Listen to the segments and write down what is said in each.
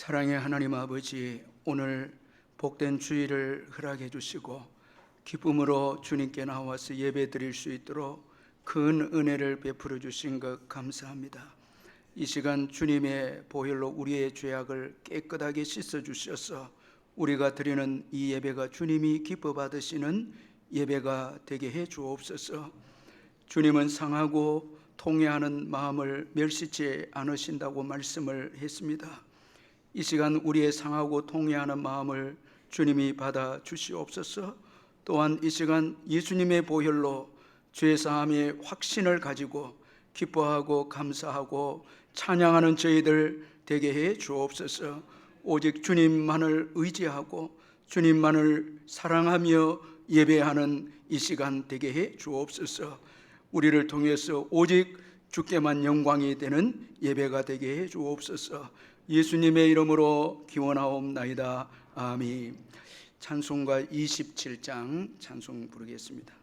사랑의 하나님 아버지, 오늘 복된 주일을 허락해 주시고 기쁨으로 주님께 나와서 예배 드릴 수 있도록 큰 은혜를 베풀어 주신 것 감사합니다. 이 시간 주님의 보혈로 우리의 죄악을 깨끗하게 씻어 주셔서 우리가 드리는 이 예배가 주님이 기뻐 받으시는 예배가 되게 해 주옵소서. 주님은 상하고 통회하는 마음을 멸시치 않으신다고 말씀을 했습니다. 이 시간 우리의 상하고 통회하는 마음을 주님이 받아 주시옵소서. 또한 이 시간 예수님의 보혈로 죄사함의 확신을 가지고 기뻐하고 감사하고 찬양하는 저희들 되게 해 주옵소서. 오직 주님만을 의지하고 주님만을 사랑하며 예배하는 이 시간 되게 해 주옵소서. 우리를 통해서 오직 주께만 영광이 되는 예배가 되게 해 주옵소서. 예수님의 이름으로 기원하옵나이다. 아멘. 찬송가 27장 찬송 부르겠습니다.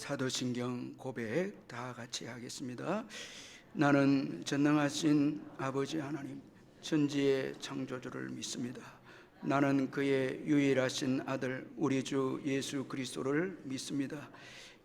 사도신경 고백 다 같이 하겠습니다. 나는 전능하신 아버지 하나님 천지의 창조주를 믿습니다. 나는 그의 유일하신 아들 우리 주 예수 그리스도를 믿습니다.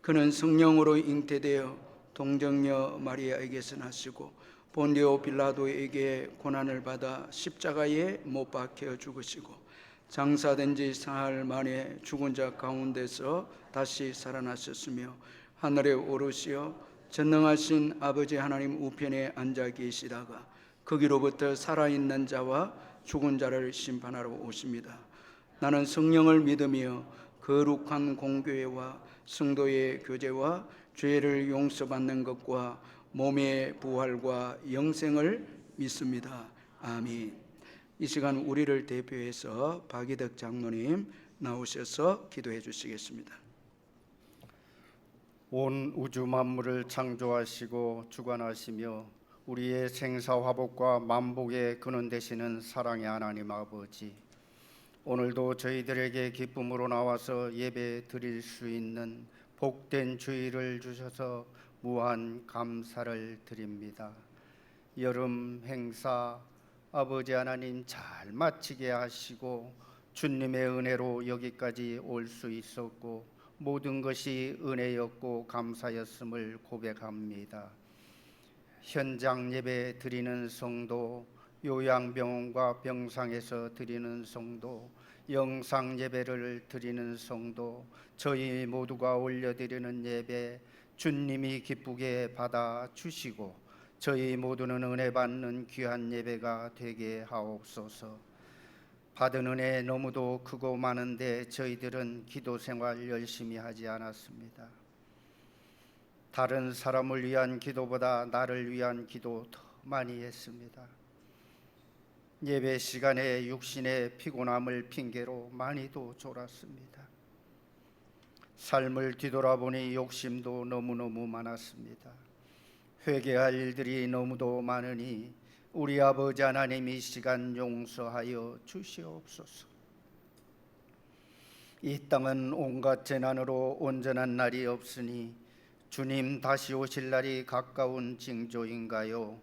그는 성령으로 잉태되어 동정녀 마리아에게서 나시고 본디오 빌라도에게 고난을 받아 십자가에 못 박혀 죽으시고 장사된 지 사흘 만에 죽은 자 가운데서 다시 살아나셨으며 하늘에 오르시어 전능하신 아버지 하나님 우편에 앉아 계시다가 거기로부터 살아있는 자와 죽은 자를 심판하러 오십니다. 나는 성령을 믿으며 거룩한 공교회와 성도의 교제와 죄를 용서받는 것과 몸의 부활과 영생을 믿습니다. 아멘. 이 시간 우리를 대표해서 박이덕 장로님 나오셔서 기도해 주시겠습니다. 온 우주 만물을 창조하시고 주관하시며 우리의 생사화복과 만복의 근원 되시는 사랑의 하나님 아버지, 오늘도 저희들에게 기쁨으로 나와서 예배 드릴 수 있는 복된 주일을 주셔서 무한 감사를 드립니다. 여름 행사 아버지 하나님 잘 마치게 하시고 주님의 은혜로 여기까지 올 수 있었고 모든 것이 은혜였고 감사였음을 고백합니다. 현장 예배 드리는 성도, 요양병원과 병상에서 드리는 성도, 영상 예배를 드리는 성도, 저희 모두가 올려드리는 예배 주님이 기쁘게 받아 주시고 저희 모두는 은혜 받는 귀한 예배가 되게 하옵소서. 받은 은혜 너무도 크고 많은데 저희들은 기도 생활 열심히 하지 않았습니다. 다른 사람을 위한 기도보다 나를 위한 기도 더 많이 했습니다. 예배 시간에 육신의 피곤함을 핑계로 많이도 졸았습니다. 삶을 뒤돌아보니 욕심도 너무너무 많았습니다. 회개할 일들이 너무도 많으니 우리 아버지 하나님 이 시간 용서하여 주시옵소서. 이 땅은 온갖 재난으로 온전한 날이 없으니 주님 다시 오실 날이 가까운 징조인가요?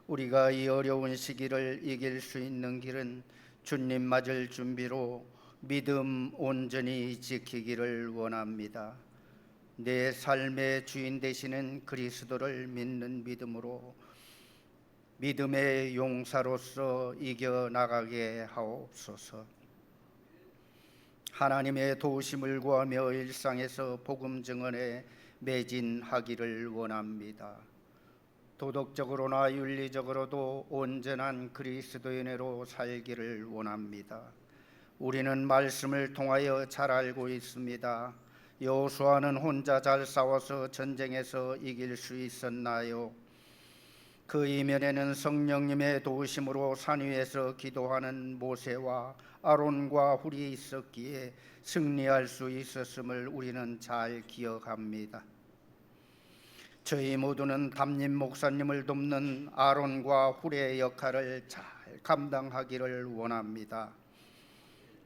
우리가 이 어려운 시기를 이길 수 있는 길은 주님 맞을 준비로 믿음 온전히 지키기를 원합니다. 내 삶의 주인 되시는 그리스도를 믿는 믿음으로 믿음의 용사로서 이겨나가게 하옵소서. 하나님의 도우심을 구하며 일상에서 복음 증언에 매진하기를 원합니다. 도덕적으로나 윤리적으로도 온전한 그리스도인으로 살기를 원합니다. 우리는 말씀을 통하여 잘 알고 있습니다. 여호수아는 혼자 잘 싸워서 전쟁에서 이길 수 있었나요? 그 이면에는 성령님의 도우심으로 산 위에서 기도하는 모세와 아론과 훌이 있었기에 승리할 수 있었음을 우리는 잘 기억합니다. 저희 모두는 담임 목사님을 돕는 아론과 훌의 역할을 잘 감당하기를 원합니다.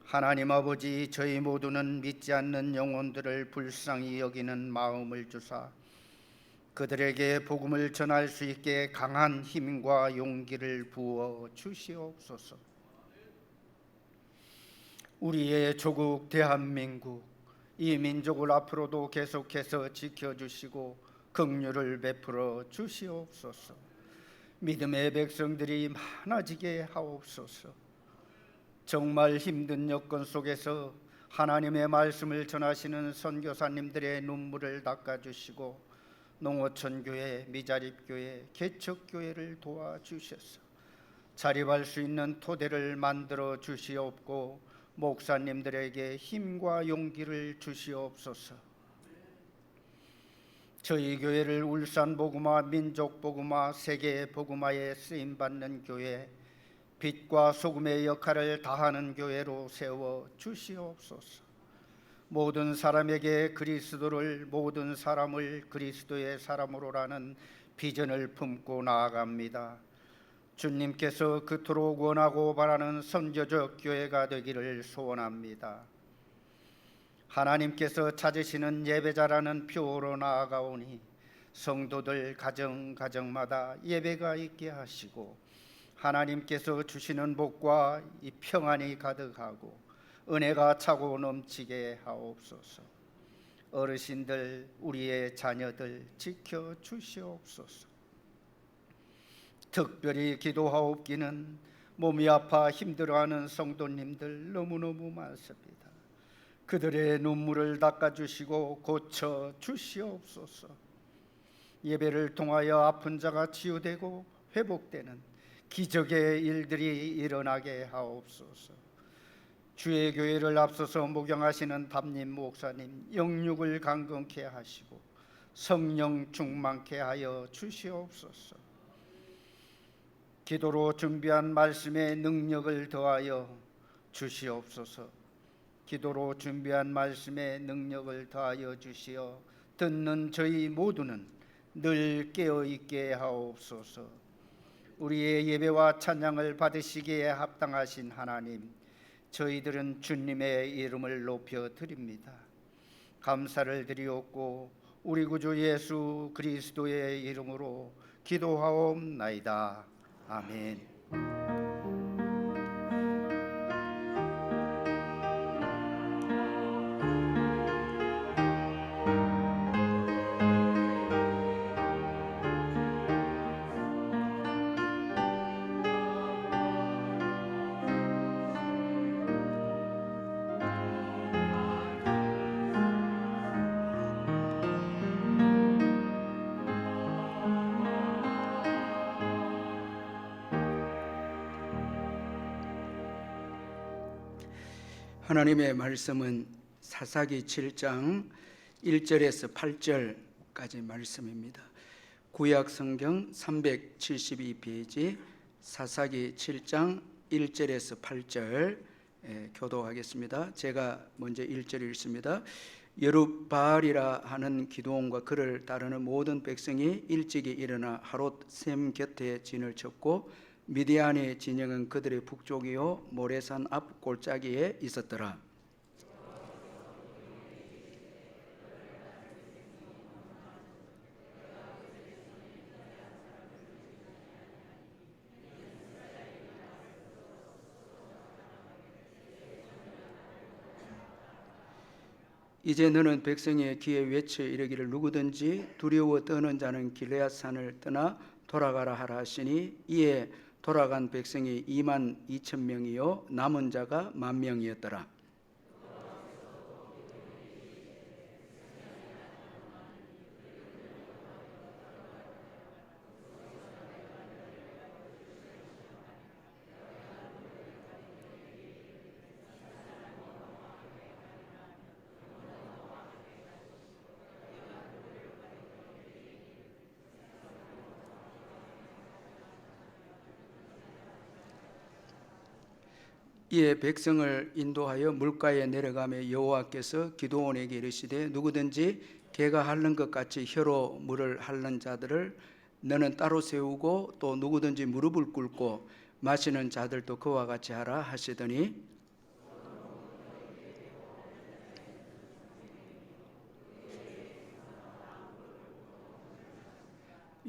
하나님 아버지, 저희 모두는 믿지 않는 영혼들을 불쌍히 여기는 마음을 주사 그들에게 복음을 전할 수 있게 강한 힘과 용기를 부어 주시옵소서. 우리의 조국 대한민국, 이 민족을 앞으로도 계속해서 지켜주시고 긍휼을 베풀어 주시옵소서. 믿음의 백성들이 많아지게 하옵소서. 정말 힘든 여건 속에서 하나님의 말씀을 전하시는 선교사님들의 눈물을 닦아주시고 농어촌교회, 미자립교회, 개척교회를 도와주셔서 자립할 수 있는 토대를 만들어 주시옵고 목사님들에게 힘과 용기를 주시옵소서. 저희 교회를 울산 복음화, 민족 복음화, 세계 복음화에 쓰임 받는 교회, 빛과 소금의 역할을 다하는 교회로 세워 주시옵소서. 모든 사람에게 그리스도를, 모든 사람을 그리스도의 사람으로라는 비전을 품고 나아갑니다. 주님께서 그토록 원하고 바라는 선교적 교회가 되기를 소원합니다. 하나님께서 찾으시는 예배자라는 표로 나아가오니 성도들 가정마다 예배가 있게 하시고 하나님께서 주시는 복과 이 평안이 가득하고 은혜가 차고 넘치게 하옵소서. 어르신들, 우리의 자녀들 지켜 주시옵소서. 특별히 기도하옵기는 몸이 아파 힘들어하는 성도님들 너무너무 많습니다. 그들의 눈물을 닦아주시고 고쳐 주시옵소서. 예배를 통하여 아픈 자가 치유되고 회복되는 기적의 일들이 일어나게 하옵소서. 주의 교회를 앞서서 목양하시는 담임 목사님 영육을 강건케 하시고 성령 충만케 하여 주시옵소서. 기도로 준비한 말씀에 능력을 더하여 주시옵소서. 기도로 준비한 말씀에 능력을 더하여 주시어 듣는 저희 모두는 늘 깨어 있게 하옵소서. 우리의 예배와 찬양을 받으시기에 합당하신 하나님, 저희들은 주님의 이름을 높여 드립니다. 감사를 드리옵고 우리 구주 예수 그리스도의 이름으로 기도하옵나이다. 아멘. 하나님의 말씀은 사사기 7장 1절에서 8절까지 말씀입니다. 구약 성경 372페이지 사사기 7장 1절에서 8절 교도하겠습니다. 제가 먼저 1절 읽습니다. 여룹바알이라 하는 기드온과 그를 따르는 모든 백성이 일찍이 일어나 하롯 셈 곁에 진을 쳤고 미디안의 진영은 그들의 북쪽이요 모레산 앞 골짜기에 있었더라. 이제 너는 백성의 귀에 외쳐 이르기를 누구든지 두려워 떠는 자는 길르앗산을 떠나 돌아가라 하라 하시니 이에 돌아간 백성이 2만 2천 명이요 남은 자가 1만 명이었더라. 이에 백성을 인도하여 물가에 내려가며 여호와께서 기드온에게 이르시되 누구든지 개가 핥는 것 같이 혀로 물을 핥는 자들을 너는 따로 세우고 또 누구든지 무릎을 꿇고 마시는 자들도 그와 같이 하라 하시더니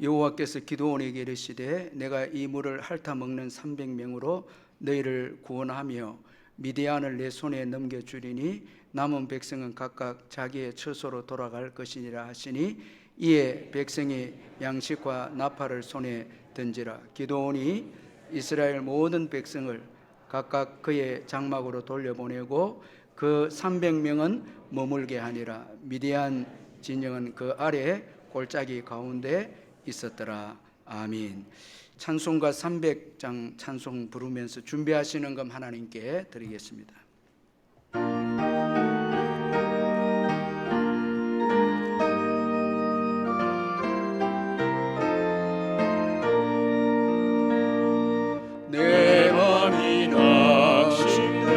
여호와께서 기드온에게 이르시되 내가 이 물을 핥아 먹는 300명으로 너희를 구원하며 미디안을 내 손에 넘겨주리니 남은 백성은 각각 자기의 처소로 돌아갈 것이니라 하시니 이에 백성이 양식과 나팔을 손에 던지라. 기드온이 이스라엘 모든 백성을 각각 그의 장막으로 돌려보내고 그 300명은 머물게 하니라. 미디안 진영은 그 아래 골짜기 가운데 있었더라. 아멘. 찬송가 300장 찬송 부르면서 준비하시는 것 하나님께 드리겠습니다. 내 맘이 낙심되며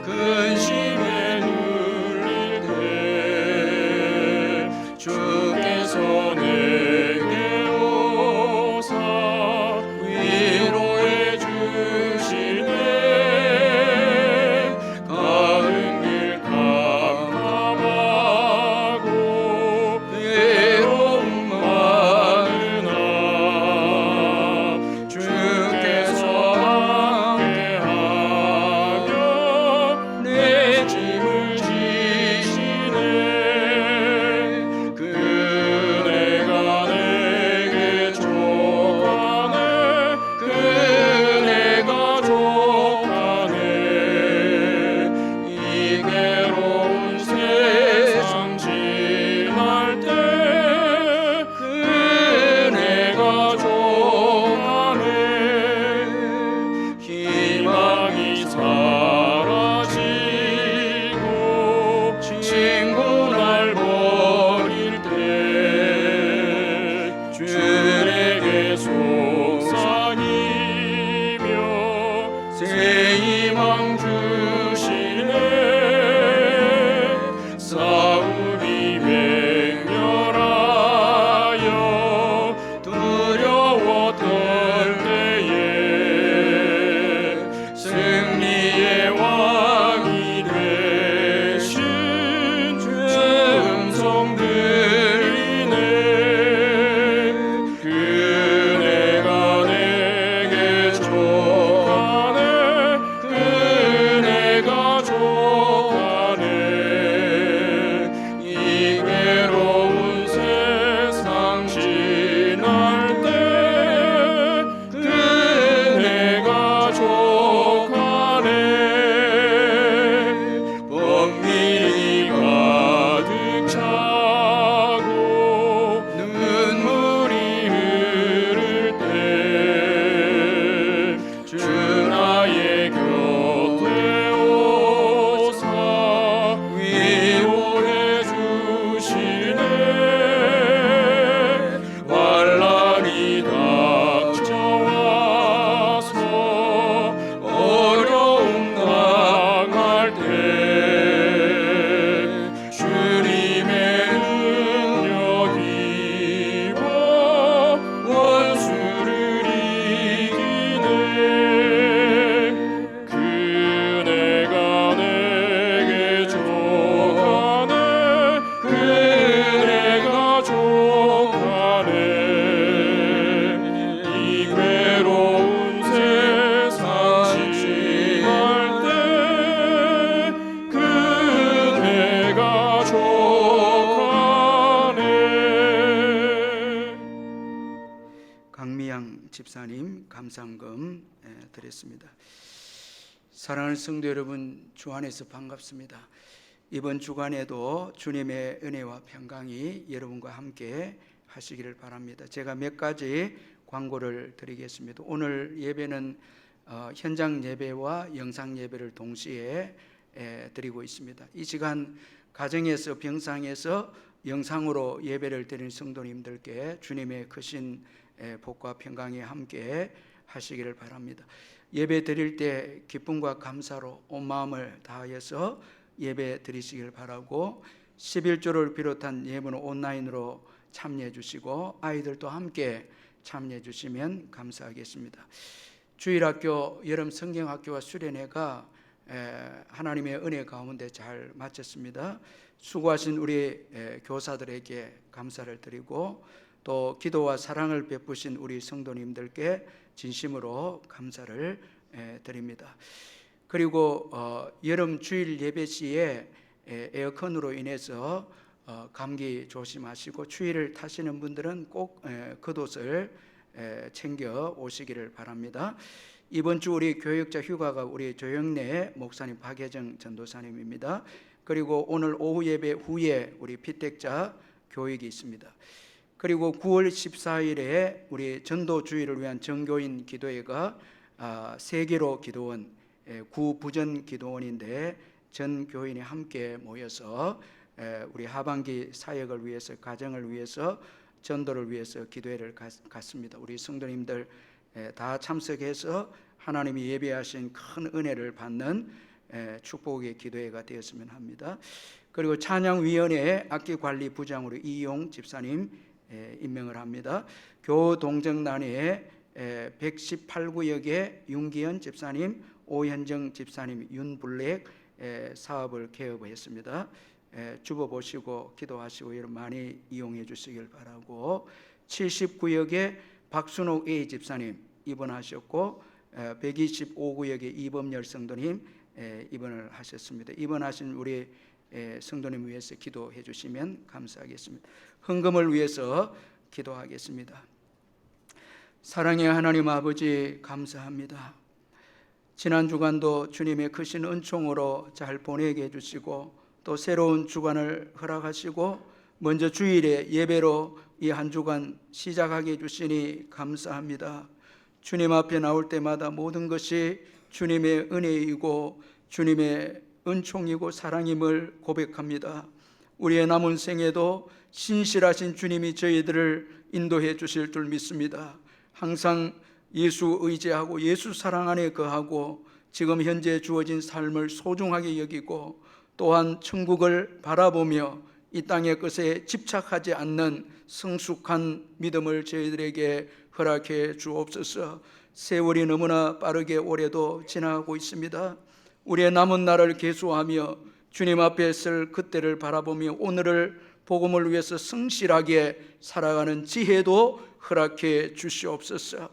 근심에 눌릴 때 주께서 내게 오사 위로해 주시네. 이동양 집사님 감상금 드렸습니다. 사랑하는 성도 여러분, 주 안에서 반갑습니다. 이번 주간에도 주님의 은혜와 평강이 여러분과 함께 하시기를 바랍니다. 제가 몇 가지 광고를 드리겠습니다. 오늘 예배는 현장 예배와 영상 예배를 동시에 드리고 있습니다. 이 시간 가정에서 병상에서 영상으로 예배를 드리는 성도님들께 주님의 크신 복과 평강이 함께 하시기를 바랍니다. 예배 드릴 때 기쁨과 감사로 온 마음을 다하여서 예배 드리시길 바라고, 11조를 비롯한 예배는 온라인으로 참여해 주시고 아이들도 함께 참여해 주시면 감사하겠습니다. 주일학교, 여름 성경학교와 수련회가 하나님의 은혜 가운데 잘 마쳤습니다. 수고하신 우리 교사들에게 감사를 드리고, 또 기도와 사랑을 베푸신 우리 성도님들께 진심으로 감사를 드립니다. 그리고 여름 주일 예배 시에 에어컨으로 인해서 감기 조심하시고, 추위를 타시는 분들은 꼭 겉옷을 챙겨 오시기를 바랍니다. 이번 주 우리 교역자 휴가가 우리 조영래 목사님, 박혜정 전도사님입니다. 그리고 오늘 오후 예배 후에 우리 피택자 교육이 있습니다. 그리고 9월 14일에 우리 전도주의를 위한 정교인 기도회가 세계로 기도원, 구부전 기도원인데 전 교인이 함께 모여서 우리 하반기 사역을 위해서, 가정을 위해서, 전도를 위해서 기도회를 갔습니다. 우리 성도님들 다 참석해서 하나님이 예배하신 큰 은혜를 받는 축복의 기도회가 되었으면 합니다. 그리고 찬양위원회 악기관리부장으로 이용 집사님 임명을 합니다. 교동정단회 118구역에 윤기현 집사님, 오현정 집사님, 윤블랙 사업을 개업했습니다. 주보보시고 기도하시고 여러분 많이 이용해 주시길 바라고, 79구역에 박순옥 A 집사님 입원하셨고, 125구역에 이범열 성도님 입원을 하셨습니다. 입원하신 우리 성도님 위해서 기도해 주시면 감사하겠습니다. 헌금을 위해서 기도하겠습니다. 사랑의 하나님 아버지, 감사합니다. 지난 주간도 주님의 크신 은총으로 잘 보내게 해주시고, 또 새로운 주간을 허락하시고 먼저 주일에 예배로 이 한 주간 시작하게 해주시니 감사합니다. 주님 앞에 나올 때마다 모든 것이 주님의 은혜이고 주님의 은총이고 사랑임을 고백합니다. 우리의 남은 생에도 신실하신 주님이 저희들을 인도해 주실 줄 믿습니다. 항상 예수 의지하고 예수 사랑 안에 거하고 지금 현재 주어진 삶을 소중하게 여기고, 또한 천국을 바라보며 이 땅의 것에 집착하지 않는 성숙한 믿음을 저희들에게 허락해 주옵소서. 세월이 너무나 빠르게 올해도 지나가고 있습니다. 우리의 남은 날을 계수하며 주님 앞에 설 그때를 바라보며 오늘을 복음을 위해서 성실하게 살아가는 지혜도 허락해 주시옵소서.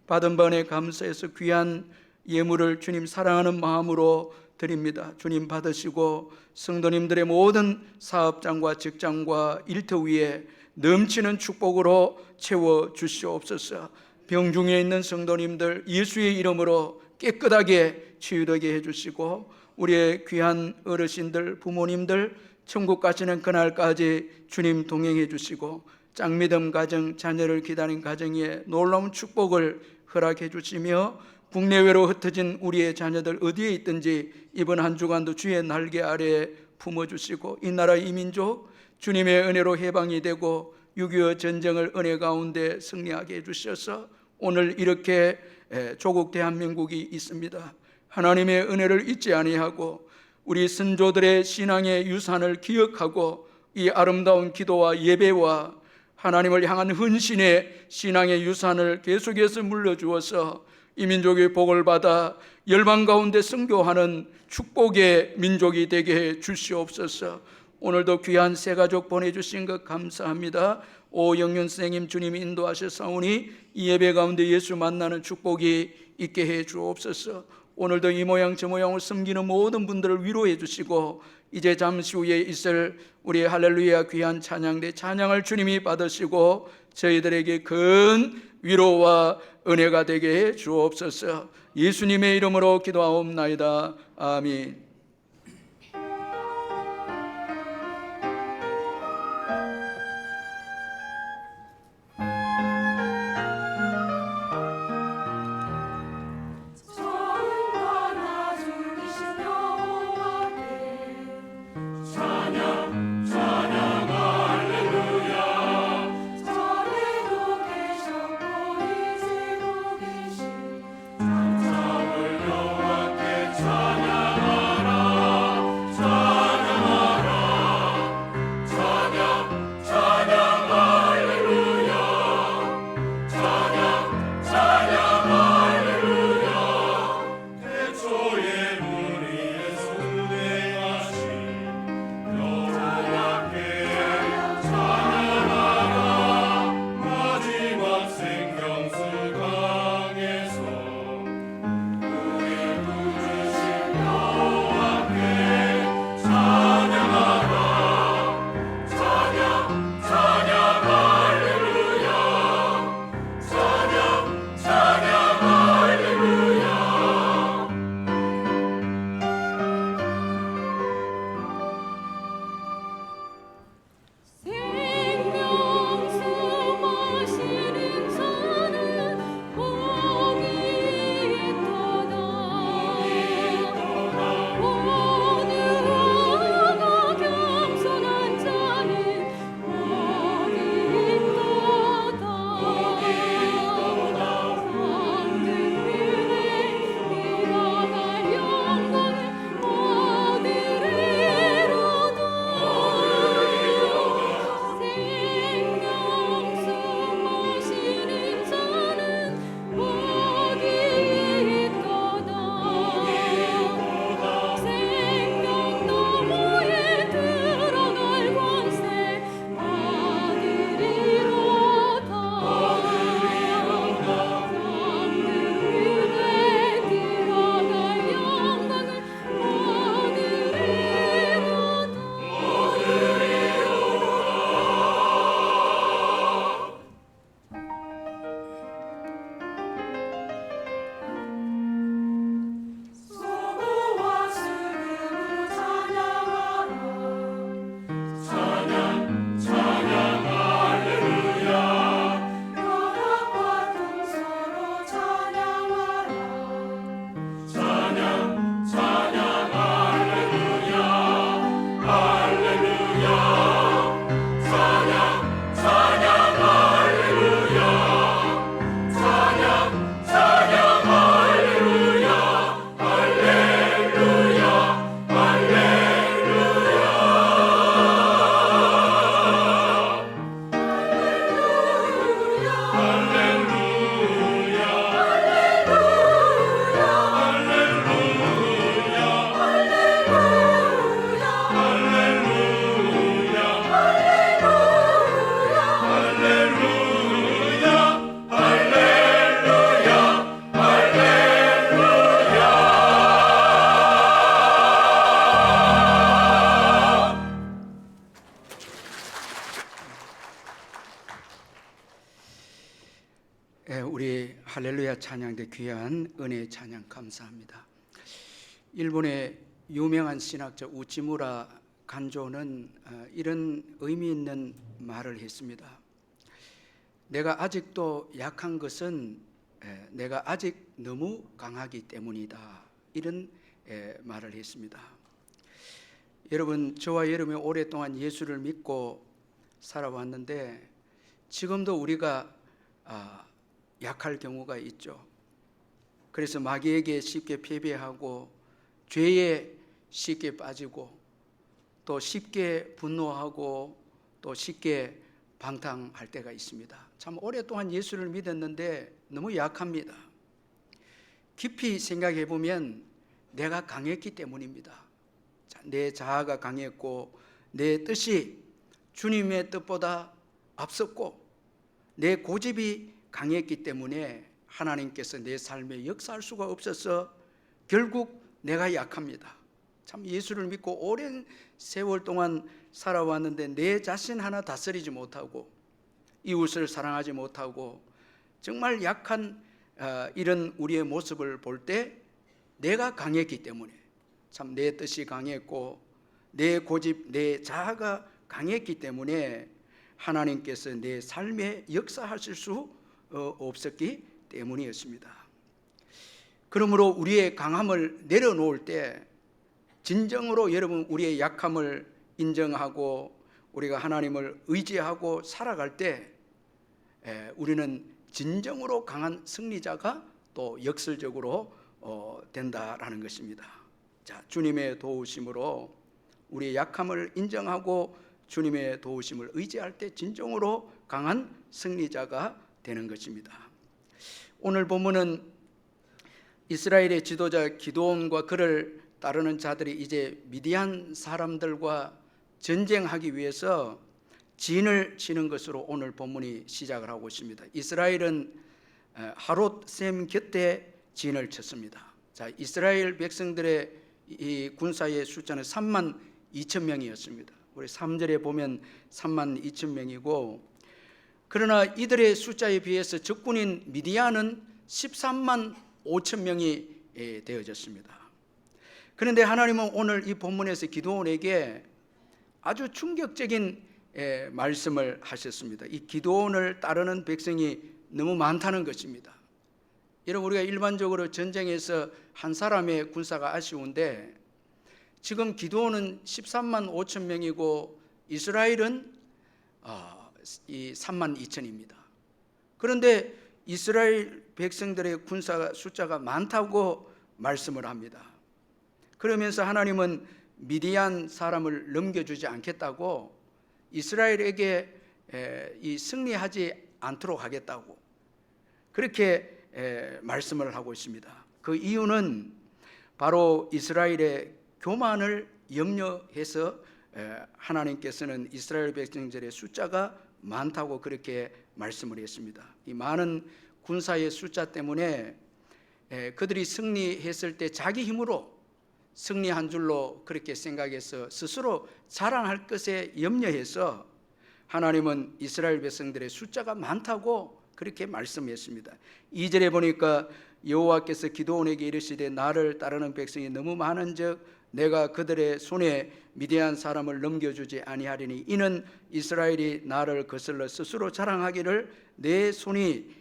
받은 번에 감사해서 귀한 예물을 주님 사랑하는 마음으로 드립니다. 주님 받으시고 성도님들의 모든 사업장과 직장과 일터 위에 넘치는 축복으로 채워 주시옵소서. 병중에 있는 성도님들 예수의 이름으로 깨끗하게 치유되게 해주시고, 우리의 귀한 어르신들, 부모님들 천국 가시는 그날까지 주님 동행해 주시고, 짝믿음 가정, 자녀를 기다린 가정에 놀라운 축복을 허락해 주시며, 국내외로 흩어진 우리의 자녀들 어디에 있든지 이번 한 주간도 주의 날개 아래 품어주시고, 이 나라 이 민족 주님의 은혜로 해방이 되고 6.25 전쟁을 은혜 가운데 승리하게 해주셔서 오늘 이렇게 조국 대한민국이 있습니다. 하나님의 은혜를 잊지 아니하고 우리 선조들의 신앙의 유산을 기억하고 이 아름다운 기도와 예배와 하나님을 향한 헌신의 신앙의 유산을 계속해서 물려주어서 이 민족의 복을 받아 열방 가운데 선교하는 축복의 민족이 되게 해 주시옵소서. 오늘도 귀한 새 가족 보내주신 것 감사합니다. 오영윤 선생님 주님이 인도하셨사오니 이 예배 가운데 예수 만나는 축복이 있게 해 주옵소서. 오늘도 이 모양 저 모양을 섬기는 모든 분들을 위로해 주시고, 이제 잠시 후에 있을 우리 할렐루야 귀한 찬양대 찬양을 주님이 받으시고 저희들에게 큰 위로와 은혜가 되게 해 주옵소서. 예수님의 이름으로 기도하옵나이다. 아멘. 우리 할렐루야 찬양대 귀한 은혜 찬양 감사합니다. 일본의 유명한 신학자 우치무라 간조는 이런 의미 있는 말을 했습니다. 내가 아직도 약한 것은 내가 아직 너무 강하기 때문이다. 이런 말을 했습니다. 여러분, 저와 여러분이 오랫동안 예수를 믿고 살아왔는데 지금도 우리가 약할 경우가 있죠. 그래서 마귀에게 쉽게 패배하고 죄에 쉽게 빠지고 또 쉽게 분노하고 또 쉽게 방탕할 때가 있습니다. 참 오랫동안 예수를 믿었는데 너무 약합니다. 깊이 생각해 보면 내가 강했기 때문입니다. 내 자아가 강했고 내 뜻이 주님의 뜻보다 앞섰고 내 고집이 강했기 때문에 하나님께서 내 삶에 역사할 수가 없어서 결국 내가 약합니다. 참 예수를 믿고 오랜 세월 동안 살아왔는데 내 자신 하나 다스리지 못하고 이웃을 사랑하지 못하고 정말 약한 이런 우리의 모습을 볼 때 내가 강했기 때문에, 참 내 뜻이 강했고 내 고집, 내 자아가 강했기 때문에 하나님께서 내 삶에 역사하실 수 없었기 때문이었습니다. 그러므로 우리의 강함을 내려놓을 때 진정으로 여러분 우리의 약함을 인정하고 우리가 하나님을 의지하고 살아갈 때 우리는 진정으로 강한 승리자가 또 역설적으로 된다라는 것입니다. 자, 주님의 도우심으로 우리의 약함을 인정하고 주님의 도우심을 의지할 때 진정으로 강한 승리자가 되는 것입니다. 오늘 본문은 이스라엘의 지도자 기드온과 그를 따르는 자들이 이제 미디안 사람들과 전쟁하기 위해서 진을 치는 것으로 오늘 본문이 시작을 하고 있습니다. 이스라엘은 하롯셈 곁에 진을 쳤습니다. 자, 이스라엘 백성들의 이 군사의 숫자는 3만 2천 명이었습니다. 우리 3절에 보면 3만 2천 명이고, 그러나 이들의 숫자에 비해서 적군인 미디안은 13만 5천 명이 되어졌습니다. 그런데 하나님은 오늘 이 본문에서 기드온에게 아주 충격적인 말씀을 하셨습니다. 이 기드온을 따르는 백성이 너무 많다는 것입니다. 여러분, 우리가 일반적으로 전쟁에서 한 사람의 군사가 아쉬운데 지금 기드온은 13만 5천 명이고 이스라엘은 이 3만 2천입니다. 그런데 이스라엘 백성들의 군사 숫자가 많다고 말씀을 합니다. 그러면서 하나님은 미디안 사람을 넘겨주지 않겠다고 이스라엘에게 이 승리하지 않도록 하겠다고 그렇게 말씀을 하고 있습니다. 그 이유는 바로 이스라엘의 교만을 염려해서 하나님께서는 이스라엘 백성들의 숫자가 많다고 그렇게 말씀을 했습니다. 이 많은 군사의 숫자 때문에 그들이 승리했을 때 자기 힘으로 승리한 줄로 그렇게 생각해서 스스로 자랑할 것에 염려해서 하나님은 이스라엘 백성들의 숫자가 많다고 그렇게 말씀했습니다. 2절에 보니까 여호와께서 기드온에게 이르시되 나를 따르는 백성이 너무 많은즉 내가 그들의 손에 미디안 사람을 넘겨주지 아니하리니 이는 이스라엘이 나를 거슬러 스스로 자랑하기를 내 손이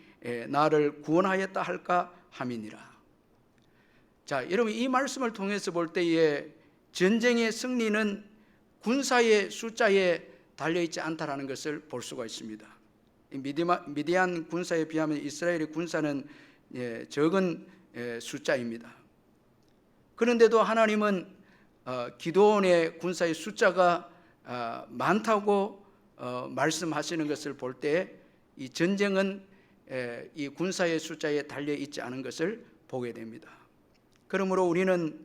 나를 구원하였다 할까 함이니라. 자, 여러분, 이 말씀을 통해서 볼 때에 전쟁의 승리는 군사의 숫자에 달려있지 않다라는 것을 볼 수가 있습니다. 미디안 군사에 비하면 이스라엘의 군사는 적은 숫자입니다. 그런데도 하나님은 기드온의 군사의 숫자가 많다고 말씀하시는 것을 볼 때 이 전쟁은 이 군사의 숫자에 달려있지 않은 것을 보게 됩니다. 그러므로 우리는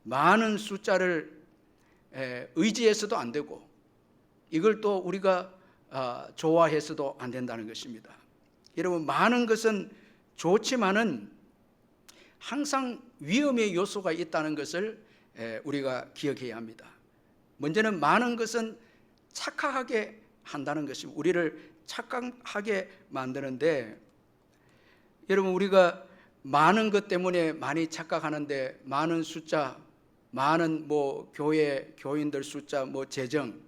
많은 숫자를 의지해서도 안 되고 이걸 또 우리가 좋아해서도 안 된다는 것입니다. 여러분, 많은 것은 좋지만은 항상 위험의 요소가 있다는 것을 우리가 기억해야 합니다. 먼저는 많은 것은 착각하게 한다는 것입니다. 우리를 착각하게 만드는데, 여러분, 우리가 많은 것 때문에 많이 착각하는데 많은 숫자, 많은 교회 교인들 숫자, 재정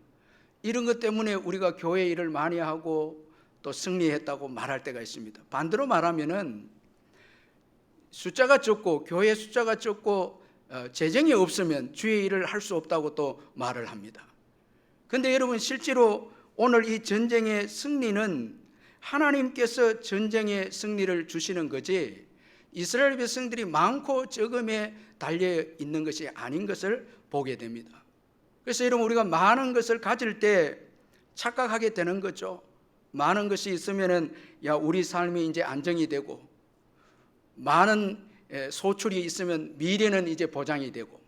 이런 것 때문에 우리가 교회 일을 많이 하고 또 승리했다고 말할 때가 있습니다. 반대로 말하면은 숫자가 적고 교회 숫자가 적고 재정이 없으면 주의 일을 할 수 없다고 또 말을 합니다. 그런데 여러분, 실제로 오늘 이 전쟁의 승리는 하나님께서 전쟁의 승리를 주시는 거지 이스라엘 백성들이 많고 적음에 달려 있는 것이 아닌 것을 보게 됩니다. 그래서 여러분, 우리가 많은 것을 가질 때 착각하게 되는 거죠. 많은 것이 있으면은 우리 삶이 이제 안정이 되고 많은 소출이 있으면 미래는 이제 보장이 되고,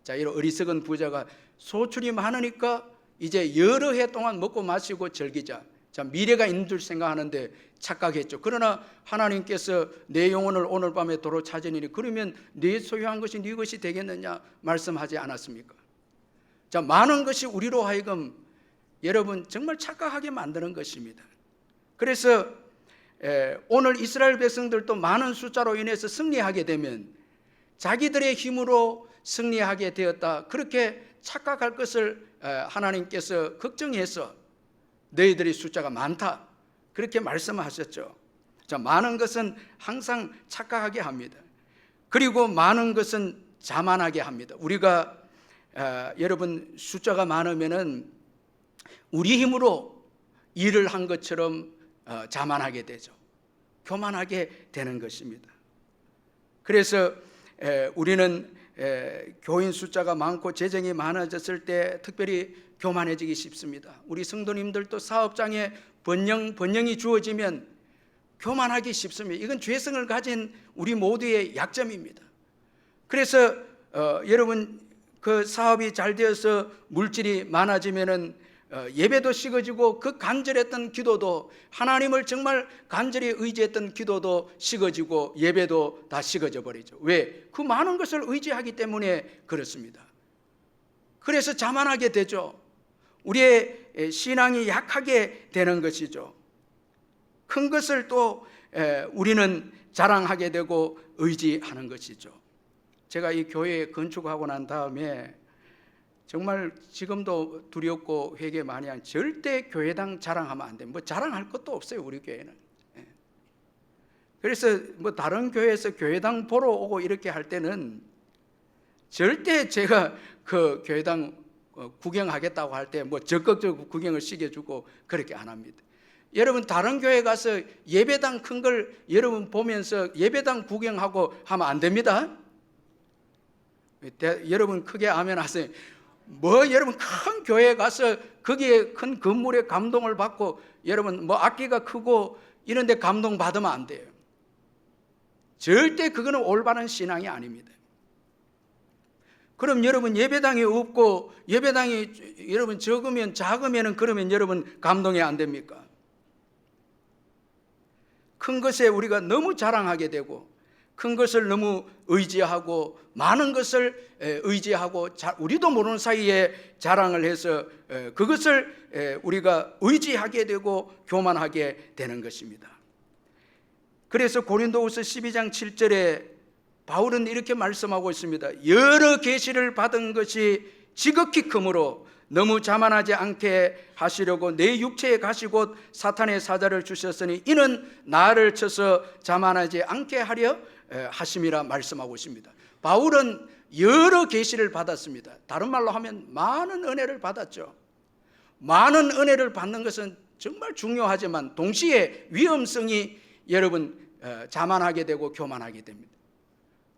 자, 이런 어리석은 부자가 소출이 많으니까 이제 여러 해 동안 먹고 마시고 즐기자, 자, 미래가 있는 줄 생각하는데 착각했죠. 그러나 하나님께서 내 영혼을 오늘 밤에 도로 찾으니니 그러면 네 소유한 것이 네 것이 되겠느냐 말씀하지 않았습니까? 자, 많은 것이 우리로 하여금 여러분 정말 착각하게 만드는 것입니다. 그래서 오늘 이스라엘 백성들도 많은 숫자로 인해서 승리하게 되면 자기들의 힘으로 승리하게 되었다, 그렇게 착각할 것을 하나님께서 걱정해서 너희들이 숫자가 많다, 그렇게 말씀하셨죠. 자, 많은 것은 항상 착각하게 합니다. 그리고 많은 것은 자만하게 합니다. 우리가 여러분 숫자가 많으면은 우리 힘으로 일을 한 것처럼 자만하게 되죠. 교만하게 되는 것입니다. 그래서 우리는 교인 숫자가 많고 재정이 많아졌을 때 특별히 교만해지기 쉽습니다. 우리 성도님들도 사업장에 번영이 주어지면 교만하기 쉽습니다. 이건 죄성을 가진 우리 모두의 약점입니다. 그래서 여러분 그 사업이 잘 되어서 물질이 많아지면은 예배도 식어지고 그 간절했던 기도도, 하나님을 정말 간절히 의지했던 기도도 식어지고 예배도 다 식어져 버리죠. 왜? 그 많은 것을 의지하기 때문에 그렇습니다. 그래서 자만하게 되죠. 우리의 신앙이 약하게 되는 것이죠. 큰 것을 또 우리는 자랑하게 되고 의지하는 것이죠. 제가 이 교회 건축하고 난 다음에 정말 지금도 두렵고 회개 많이 한, 절대 교회당 자랑하면 안 돼. 뭐 자랑할 것도 없어요, 우리 교회는. 그래서 뭐 다른 교회에서 교회당 보러 오고 이렇게 할 때는 절대 제가 그 교회당 구경하겠다고 할 때 뭐 적극적으로 구경을 시켜주고 그렇게 안 합니다. 여러분 다른 교회 가서 예배당 큰 걸 여러분 보면서 예배당 구경하고 하면 안 됩니다. 여러분 크게 아멘 하세요. 뭐 여러분 큰 교회에 가서 거기에 큰 건물에 감동을 받고 여러분 뭐 악기가 크고 이런 데 감동 받으면 안 돼요. 절대 그거는 올바른 신앙이 아닙니다. 그럼 여러분 예배당이 없고 예배당이 여러분 작으면은 그러면 여러분 감동이 안 됩니까? 큰 것에 우리가 너무 자랑하게 되고 큰 것을 너무 의지하고 많은 것을 의지하고 우리도 모르는 사이에 자랑을 해서 그것을 우리가 의지하게 되고 교만하게 되는 것입니다. 그래서 고린도후서 12장 7절에 바울은 이렇게 말씀하고 있습니다. 여러 계시를 받은 것이 지극히 크므로 너무 자만하지 않게 하시려고 내 육체에 가시고 사탄의 사자를 주셨으니 이는 나를 쳐서 자만하지 않게 하려 하심이라 말씀하고 있습니다. 바울은 여러 계시를 받았습니다. 다른 말로 하면 많은 은혜를 받았죠. 많은 은혜를 받는 것은 정말 중요하지만 동시에 위험성이 여러분 자만하게 되고 교만하게 됩니다.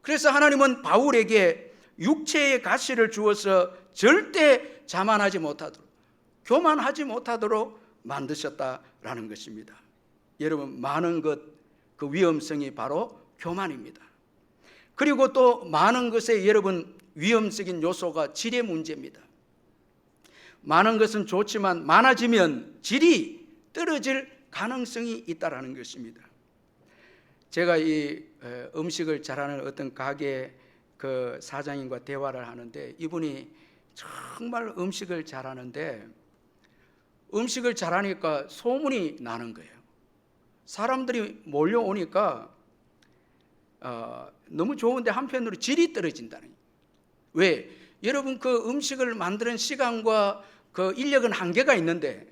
그래서 하나님은 바울에게 육체의 가시를 주어서 절대 자만하지 못하도록, 교만하지 못하도록 만드셨다라는 것입니다. 여러분 많은 것, 그 위험성이 바로 교만입니다. 그리고 또 많은 것에 여러분 위험적인 요소가 질의 문제입니다. 많은 것은 좋지만 많아지면 질이 떨어질 가능성이 있다라는 것입니다. 제가 이 음식을 잘하는 어떤 가게 그 사장님과 대화를 하는데 이분이 정말 음식을 잘하는데 음식을 잘하니까 소문이 나는 거예요. 사람들이 몰려오니까 너무 좋은데 한편으로 질이 떨어진다는 거예요. 왜? 여러분 그 음식을 만드는 시간과 그 인력은 한계가 있는데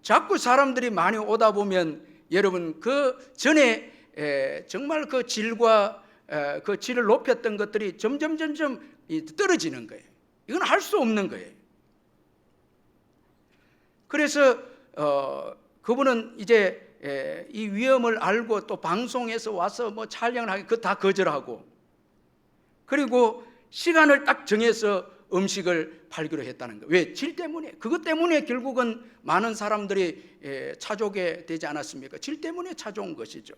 자꾸 사람들이 많이 오다 보면 여러분 그 전에 정말 그 질과 그 질을 높였던 것들이 점점 떨어지는 거예요. 이건 할 수 없는 거예요. 그래서 그분은 이제 이 위험을 알고 또 방송에서 와서 뭐 촬영을 하기 그거 다 거절하고 그리고 시간을 딱 정해서 음식을 팔기로 했다는 거예요. 왜? 질 때문에. 그것 때문에 결국은 많은 사람들이 찾아오게 되지 않았습니까? 질 때문에 찾아온 것이죠.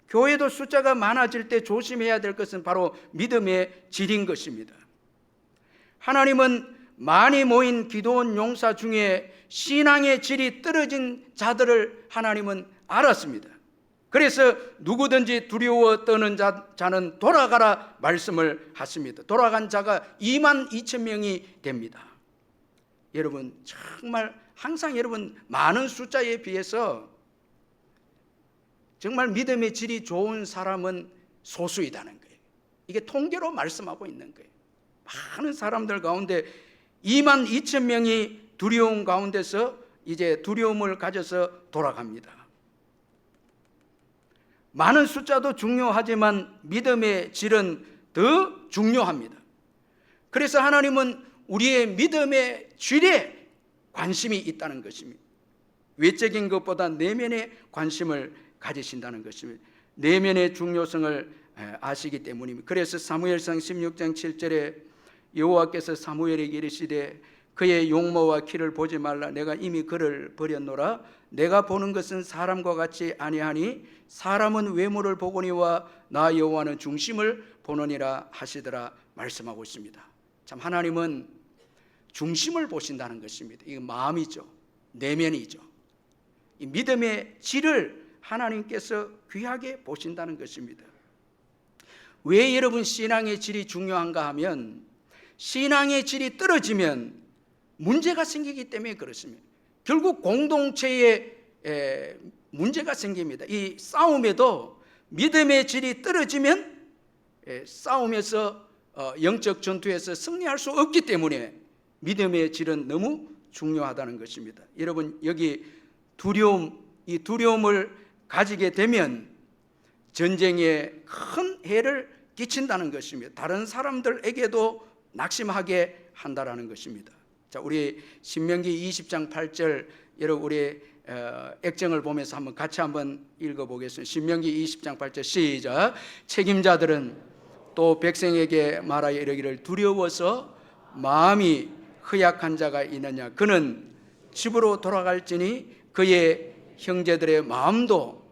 교회도 숫자가 많아질 때 조심해야 될 것은 바로 믿음의 질인 것입니다. 하나님은 많이 모인 기도원 용사 중에 신앙의 질이 떨어진 자들을 하나님은 알았습니다. 그래서 누구든지 두려워 떠는 자는 돌아가라 말씀을 하십니다. 돌아간 자가 22,000명이 됩니다. 여러분 정말 항상 여러분 많은 숫자에 비해서 정말 믿음의 질이 좋은 사람은 소수이다는 거예요. 이게 통계로 말씀하고 있는 거예요. 많은 사람들 가운데 22,000명이 두려움 가운데서 이제 두려움을 가져서 돌아갑니다. 많은 숫자도 중요하지만 믿음의 질은 더 중요합니다. 그래서 하나님은 우리의 믿음의 질에 관심이 있다는 것입니다. 외적인 것보다 내면의 관심을 가지신다는 것입니다. 내면의 중요성을 아시기 때문입니다. 그래서 사무엘상 16장 7절에 여호와께서 사무엘에게 이르시되 그의 용모와 키를 보지 말라. 내가 이미 그를 버렸노라. 내가 보는 것은 사람과 같이 아니하니 사람은 외모를 보거니와 나 여호와는 중심을 보느니라 하시더라 말씀하고 있습니다. 참 하나님은 중심을 보신다는 것입니다. 이거 마음이죠. 내면이죠. 이 믿음의 질을 하나님께서 귀하게 보신다는 것입니다. 왜 여러분 신앙의 질이 중요한가 하면 신앙의 질이 떨어지면 문제가 생기기 때문에 그렇습니다. 결국 공동체에 문제가 생깁니다. 이 싸움에도 믿음의 질이 떨어지면 싸움에서 영적 전투에서 승리할 수 없기 때문에 믿음의 질은 너무 중요하다는 것입니다. 여러분 여기 이 두려움을 가지게 되면 전쟁에 큰 해를 끼친다는 것입니다. 다른 사람들에게도 낙심하게 한다라는 것입니다. 자, 우리 신명기 20장 8절 여러분 우리 액정을 보면서 같이 한번 읽어보겠습니다. 신명기 20장 8절 시작. 책임자들은 또 백성에게 말하여 이르기를 두려워서 마음이 허약한 자가 있느냐. 그는 집으로 돌아갈지니 그의 형제들의 마음도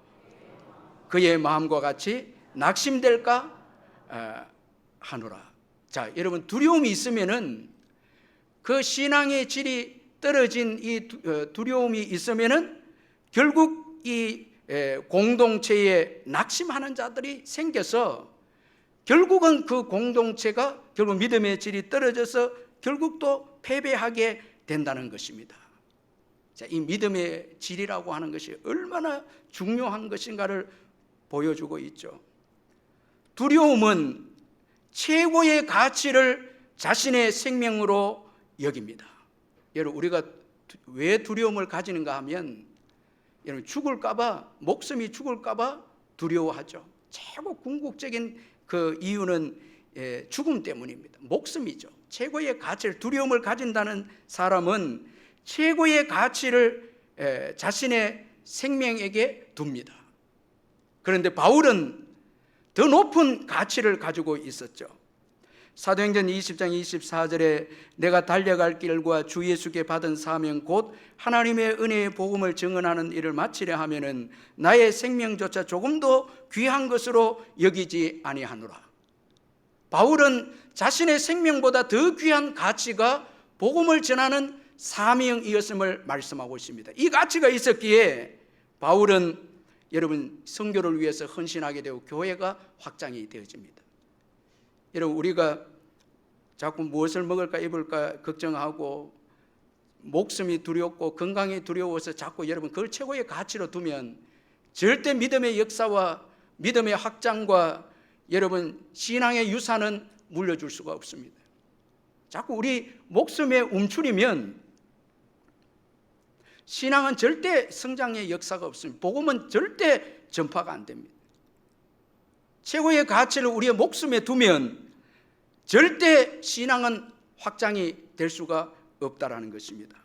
그의 마음과 같이 낙심될까 하노라. 자, 여러분 두려움이 있으면은 그 신앙의 질이 떨어진 이 두려움이 있으면은 결국 이 공동체에 낙심하는 자들이 생겨서 결국은 그 공동체가 결국 믿음의 질이 떨어져서 결국 또 패배하게 된다는 것입니다. 자, 이 믿음의 질이라고 하는 것이 얼마나 중요한 것인가를 보여주고 있죠. 두려움은 최고의 가치를 자신의 생명으로 여깁니다. 여러분 우리가 왜 두려움을 가지는가 하면 여러분 죽을까봐 목숨이 죽을까봐 두려워하죠. 최고 궁극적인 그 이유는 죽음 때문입니다. 목숨이죠. 최고의 가치를 두려움을 가진다는 사람은 최고의 가치를 자신의 생명에게 둡니다. 그런데 바울은 더 높은 가치를 가지고 있었죠. 사도행전 20장 24절에 내가 달려갈 길과 주 예수께 받은 사명 곧 하나님의 은혜의 복음을 증언하는 일을 마치려 하면은 나의 생명조차 조금도 귀한 것으로 여기지 아니하노라. 바울은 자신의 생명보다 더 귀한 가치가 복음을 전하는 사명이었음을 말씀하고 있습니다. 이 가치가 있었기에 바울은 여러분 선교를 위해서 헌신하게 되고 교회가 확장이 되어집니다. 여러분 우리가 자꾸 무엇을 먹을까 입을까 걱정하고 목숨이 두렵고 건강이 두려워서 자꾸 여러분 그걸 최고의 가치로 두면 절대 믿음의 역사와 믿음의 확장과 여러분 신앙의 유산은 물려줄 수가 없습니다. 자꾸 우리 목숨에 움츠리면 신앙은 절대 성장의 역사가 없습니다. 복음은 절대 전파가 안 됩니다. 최고의 가치를 우리의 목숨에 두면 절대 신앙은 확장이 될 수가 없다라는 것입니다.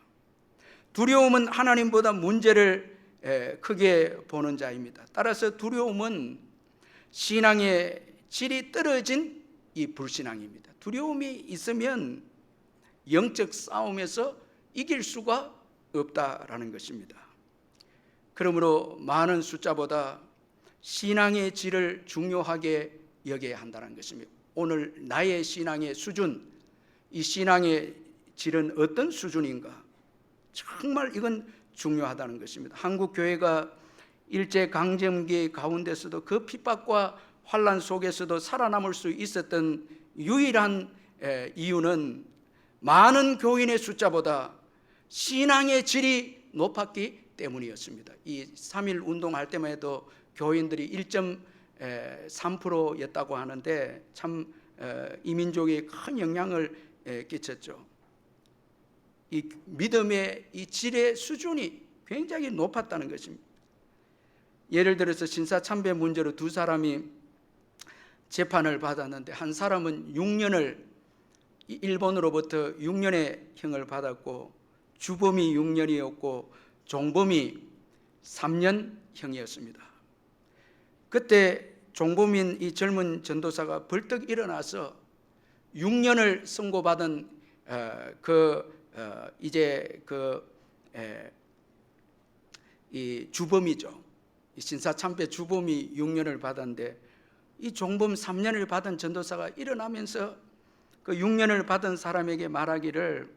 두려움은 하나님보다 문제를 크게 보는 자입니다. 따라서 두려움은 신앙의 질이 떨어진 이 불신앙입니다. 두려움이 있으면 영적 싸움에서 이길 수가 없다라는 것입니다. 그러므로 많은 숫자보다 신앙의 질을 중요하게 여겨야 한다는 것입니다. 오늘 나의 신앙의 수준, 이 신앙의 질은 어떤 수준인가? 정말 이건 중요하다는 것입니다. 한국 교회가 일제 강점기 가운데서도 그 핍박과 환난 속에서도 살아남을 수 있었던 유일한 이유는 많은 교인의 숫자보다 신앙의 질이 높았기 때문이었습니다. 이 3.1 운동할 때만 해도 교인들이 1.3%였다고 하는데 참 이 민족에 큰 영향을 끼쳤죠. 이 믿음의 이 질의 수준이 굉장히 높았다는 것입니다. 예를 들어서 신사참배 문제로 두 사람이 재판을 받았는데 한 사람은 6년을 일본으로부터 6년의 형을 받았고 주범이 6년이었고 종범이 3년형이었습니다. 그때 종범인 이 젊은 전도사가 벌떡 일어나서 6년을 선고받은 이 주범이죠. 이 신사참배 주범이 6년을 받았는데 이 종범 3년을 받은 전도사가 일어나면서 그 6년을 받은 사람에게 말하기를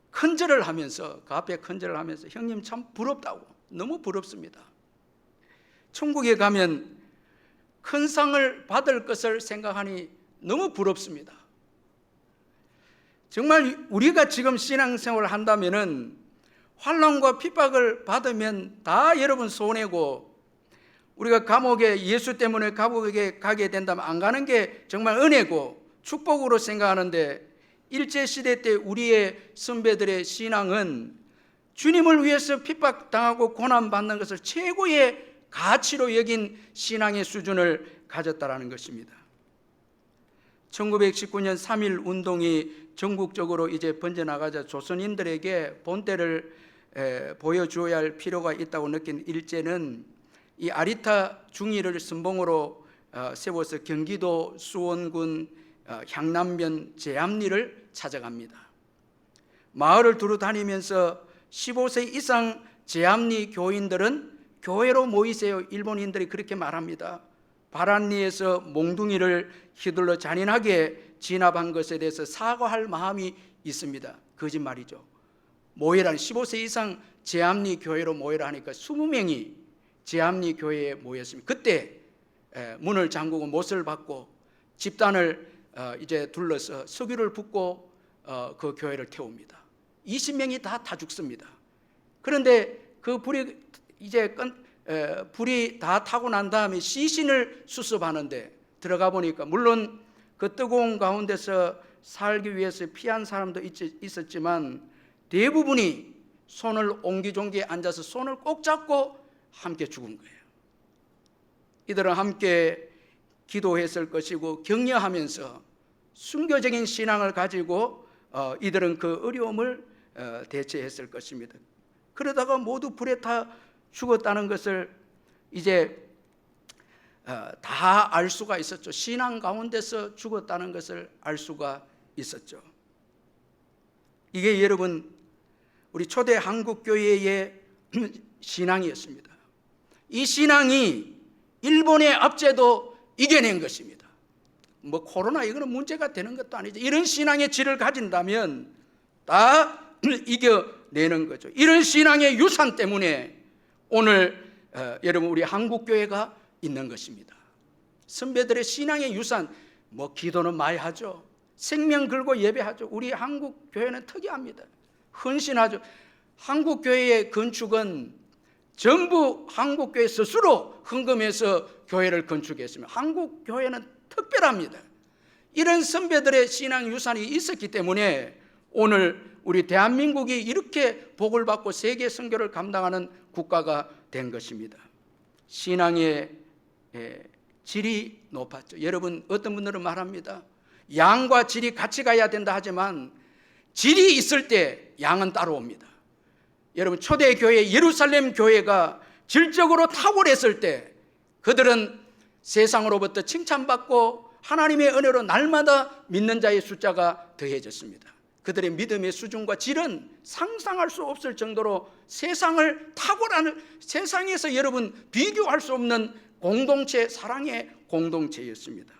큰절을 하면서 그 앞에 큰절을 하면서 형님 참 부럽다고, 너무 부럽습니다. 천국에 가면 큰 상을 받을 것을 생각하니 너무 부럽습니다. 정말 우리가 지금 신앙생활을 한다면은 환난과 핍박을 받으면 다 여러분 손해고, 우리가 감옥에 예수 때문에 감옥에 가게 된다면 안 가는 게 정말 은혜고 축복으로 생각하는데, 일제시대 때 우리의 선배들의 신앙은 주님을 위해서 핍박당하고 고난받는 것을 최고의 가치로 여긴 신앙의 수준을 가졌다라는 것입니다. 1919년 3.1 운동이 전국적으로 이제 번져나가자 조선인들에게 본때를 보여주어야 할 필요가 있다고 느낀 일제는 이 아리타 중위를 선봉으로 세워서 경기도 수원군 향남면 제암리를 찾아갑니다. 마을을 두루 다니면서 15세 이상 제암리 교인들은 교회로 모이세요. 일본인들이 그렇게 말합니다. 바란리에서 몽둥이를 휘둘러 잔인하게 진압한 것에 대해서 사과할 마음이 있습니다. 거짓말이죠. 모이라는 15세 이상 제암리 교회로 모이라 하니까 20명이 제암리 교회에 모였습니다. 그때 문을 잠그고 못을 받고 집단을 이제 둘러서 석유를 붓고 그 교회를 태웁니다. 20명이 다 죽습니다. 그런데 그 불이 다 타고 난 다음에 시신을 수습하는데 들어가 보니까 물론 그 뜨거운 가운데서 살기 위해서 피한 사람도 있었지만 대부분이 손을 옹기종기 앉아서 손을 꼭 잡고 함께 죽은 거예요. 이들은 함께 기도했을 것이고 격려하면서 순교적인 신앙을 가지고 이들은 그 어려움을 대처했을 것입니다. 그러다가 모두 불에 타 죽었다는 것을 이제 다 알 수가 있었죠. 신앙 가운데서 죽었다는 것을 알 수가 있었죠. 이게 여러분 우리 초대 한국교회의 신앙이었습니다. 이 신앙이 일본의 압제도 이겨낸 것입니다. 뭐 코로나 이거는 문제가 되는 것도 아니죠. 이런 신앙의 질을 가진다면 다 이겨내는 거죠. 이런 신앙의 유산 때문에 오늘 여러분 우리 한국교회가 있는 것입니다. 선배들의 신앙의 유산, 뭐 기도는 많이 하죠. 생명 걸고 예배하죠. 우리 한국교회는 특이합니다. 헌신하죠. 한국교회의 건축은 전부 한국교회 스스로 헌금해서 교회를 건축했습니다. 한국교회는 특별합니다. 이런 선배들의 신앙 유산이 있었기 때문에 오늘 우리 대한민국이 이렇게 복을 받고 세계 선교를 감당하는 국가가 된 것입니다. 신앙의 질이 높았죠. 여러분 어떤 분들은 말합니다. 양과 질이 같이 가야 된다 하지만 질이 있을 때 양은 따라옵니다. 여러분 초대교회 예루살렘 교회가 질적으로 탁월했을 때 그들은 세상으로부터 칭찬받고 하나님의 은혜로 날마다 믿는 자의 숫자가 더해졌습니다. 그들의 믿음의 수준과 질은 상상할 수 없을 정도로 세상을 탁월하는, 세상에서 여러분 비교할 수 없는 공동체, 사랑의 공동체였습니다.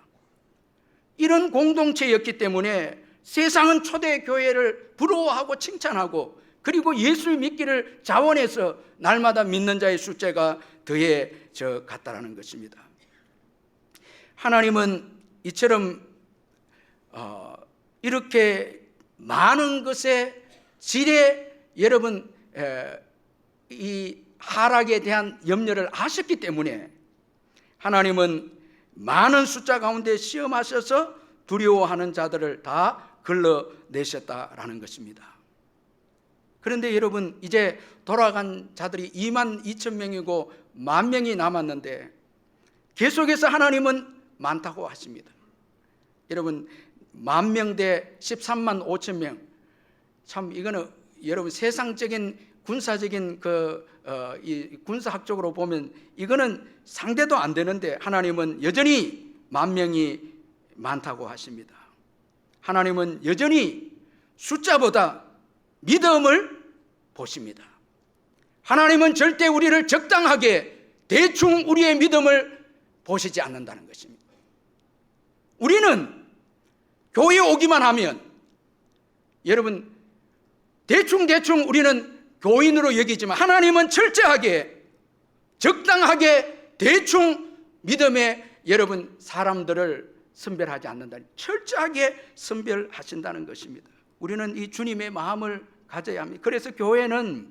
이런 공동체였기 때문에 세상은 초대교회를 부러워하고 칭찬하고 그리고 예수 믿기를 자원해서 날마다 믿는 자의 숫자가 더해져 갔다라는 것입니다. 하나님은 이처럼 이렇게 많은 것의 질에 여러분 이 하락에 대한 염려를 아셨기 때문에 하나님은 많은 숫자 가운데 시험하셔서 두려워하는 자들을 다 걸러내셨다라는 것입니다. 그런데 여러분, 이제 돌아간 자들이 2만 2천 명이고 1만 명이 남았는데 계속해서 하나님은 많다고 하십니다. 여러분, 1만 명 대 13만 5천 명, 참 이거는 여러분 세상적인 군사적인 이 군사학적으로 보면 이거는 상대도 안 되는데 하나님은 여전히 1만 명이 많다고 하십니다. 하나님은 여전히 숫자보다 믿음을 보십니다. 하나님은 절대 우리를 적당하게 대충 우리의 믿음을 보시지 않는다는 것입니다. 우리는 교회에 오기만 하면 여러분 대충 우리는 교인으로 여기지만 하나님은 철저하게 적당하게 대충 믿음에 여러분 사람들을 선별하지 않는다. 철저하게 선별하신다는 것입니다. 우리는 이 주님의 마음을 가져야 합니다. 그래서 교회는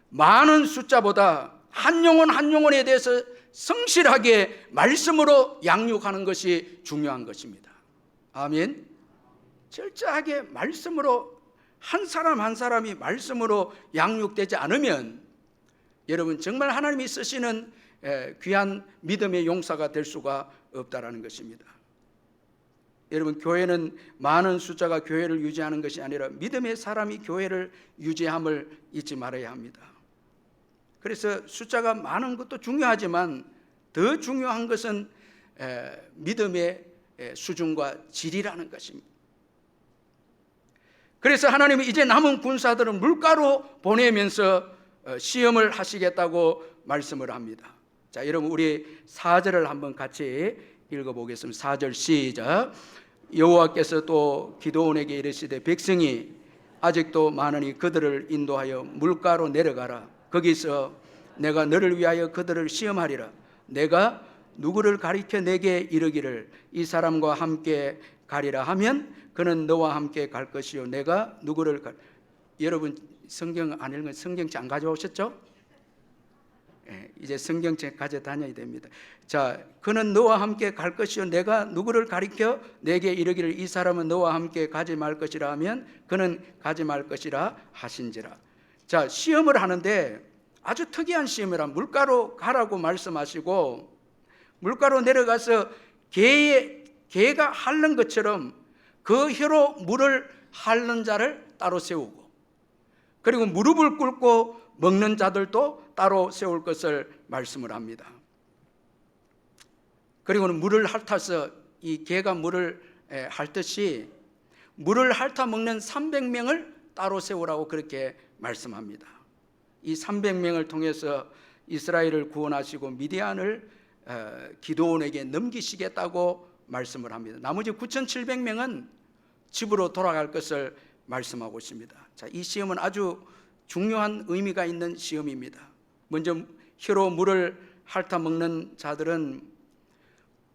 많은 숫자보다 한 영혼 한 영혼에 대해서 성실하게 말씀으로 양육하는 것이 중요한 것입니다. 아멘. 철저하게 말씀으로 한 사람 한 사람이 말씀으로 양육되지 않으면 여러분 정말 하나님이 쓰시는 귀한 믿음의 용사가 될 수가 없다라는 것입니다. 여러분, 교회는 많은 숫자가 교회를 유지하는 것이 아니라 믿음의 사람이 교회를 유지함을 잊지 말아야 합니다. 그래서 숫자가 많은 것도 중요하지만 더 중요한 것은 믿음의 수준과 질이라는 것입니다. 그래서 하나님이 이제 남은 군사들은 물가로 보내면서 시험을 하시겠다고 말씀을 합니다. 자, 여러분 우리 4절을 한번 같이 읽어보겠습니다. 4절 시작. 여호와께서 또 기드온에게 이르시되 백성이 아직도 많으니 그들을 인도하여 물가로 내려가라. 거기서 내가 너를 위하여 그들을 시험하리라. 내가 누구를 가리켜 내게 이르기를 이 사람과 함께 가리라 하면 그는 너와 함께 갈 것이요 내가 누구를 여러분 성경 안 읽은 성경책 안 가져오셨죠? 이제 성경책 가져다녀야 됩니다. 자, 그는 너와 함께 갈 것이요 내가 누구를 가리켜 내게 이르기를 이 사람은 너와 함께 가지 말 것이라 하면 그는 가지 말 것이라 하신지라. 자, 시험을 하는데 아주 특이한 시험이라 물가로 가라고 말씀하시고 물가로 내려가서 개가 핥는 것처럼 그 혀로 물을 핥는 자를 따로 세우고 그리고 무릎을 꿇고 먹는 자들도 따로 세울 것을 말씀을 합니다. 그리고는 물을 핥아서 이 개가 물을 핥듯이 물을 핥아 먹는 300명을 따로 세우라고 그렇게 말씀합니다. 이 300명을 통해서 이스라엘을 구원하시고 미디안을 기드온에게 넘기시겠다고 말씀을 합니다. 나머지 9,700명은 집으로 돌아갈 것을 말씀하고 있습니다. 자, 이 시험은 아주 중요한 의미가 있는 시험입니다. 먼저 혀로 물을 핥아 먹는 자들은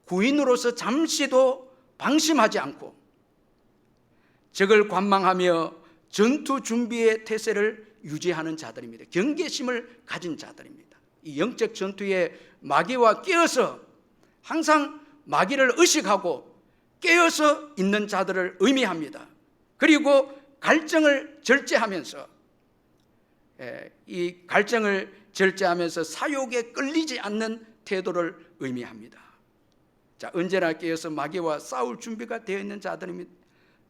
구인으로서 잠시도 방심하지 않고 적을 관망하며 전투 준비의 태세를 유지하는 자들입니다. 경계심을 가진 자들입니다. 이 영적 전투에 마귀와 깨어서 항상 마귀를 의식하고 깨어서 있는 자들을 의미합니다. 그리고 갈증을 절제하면서 이 갈증을 절제하면서 사욕에 끌리지 않는 태도를 의미합니다. 자, 언제나 깨어서 마귀와 싸울 준비가 되어 있는 자들입니다.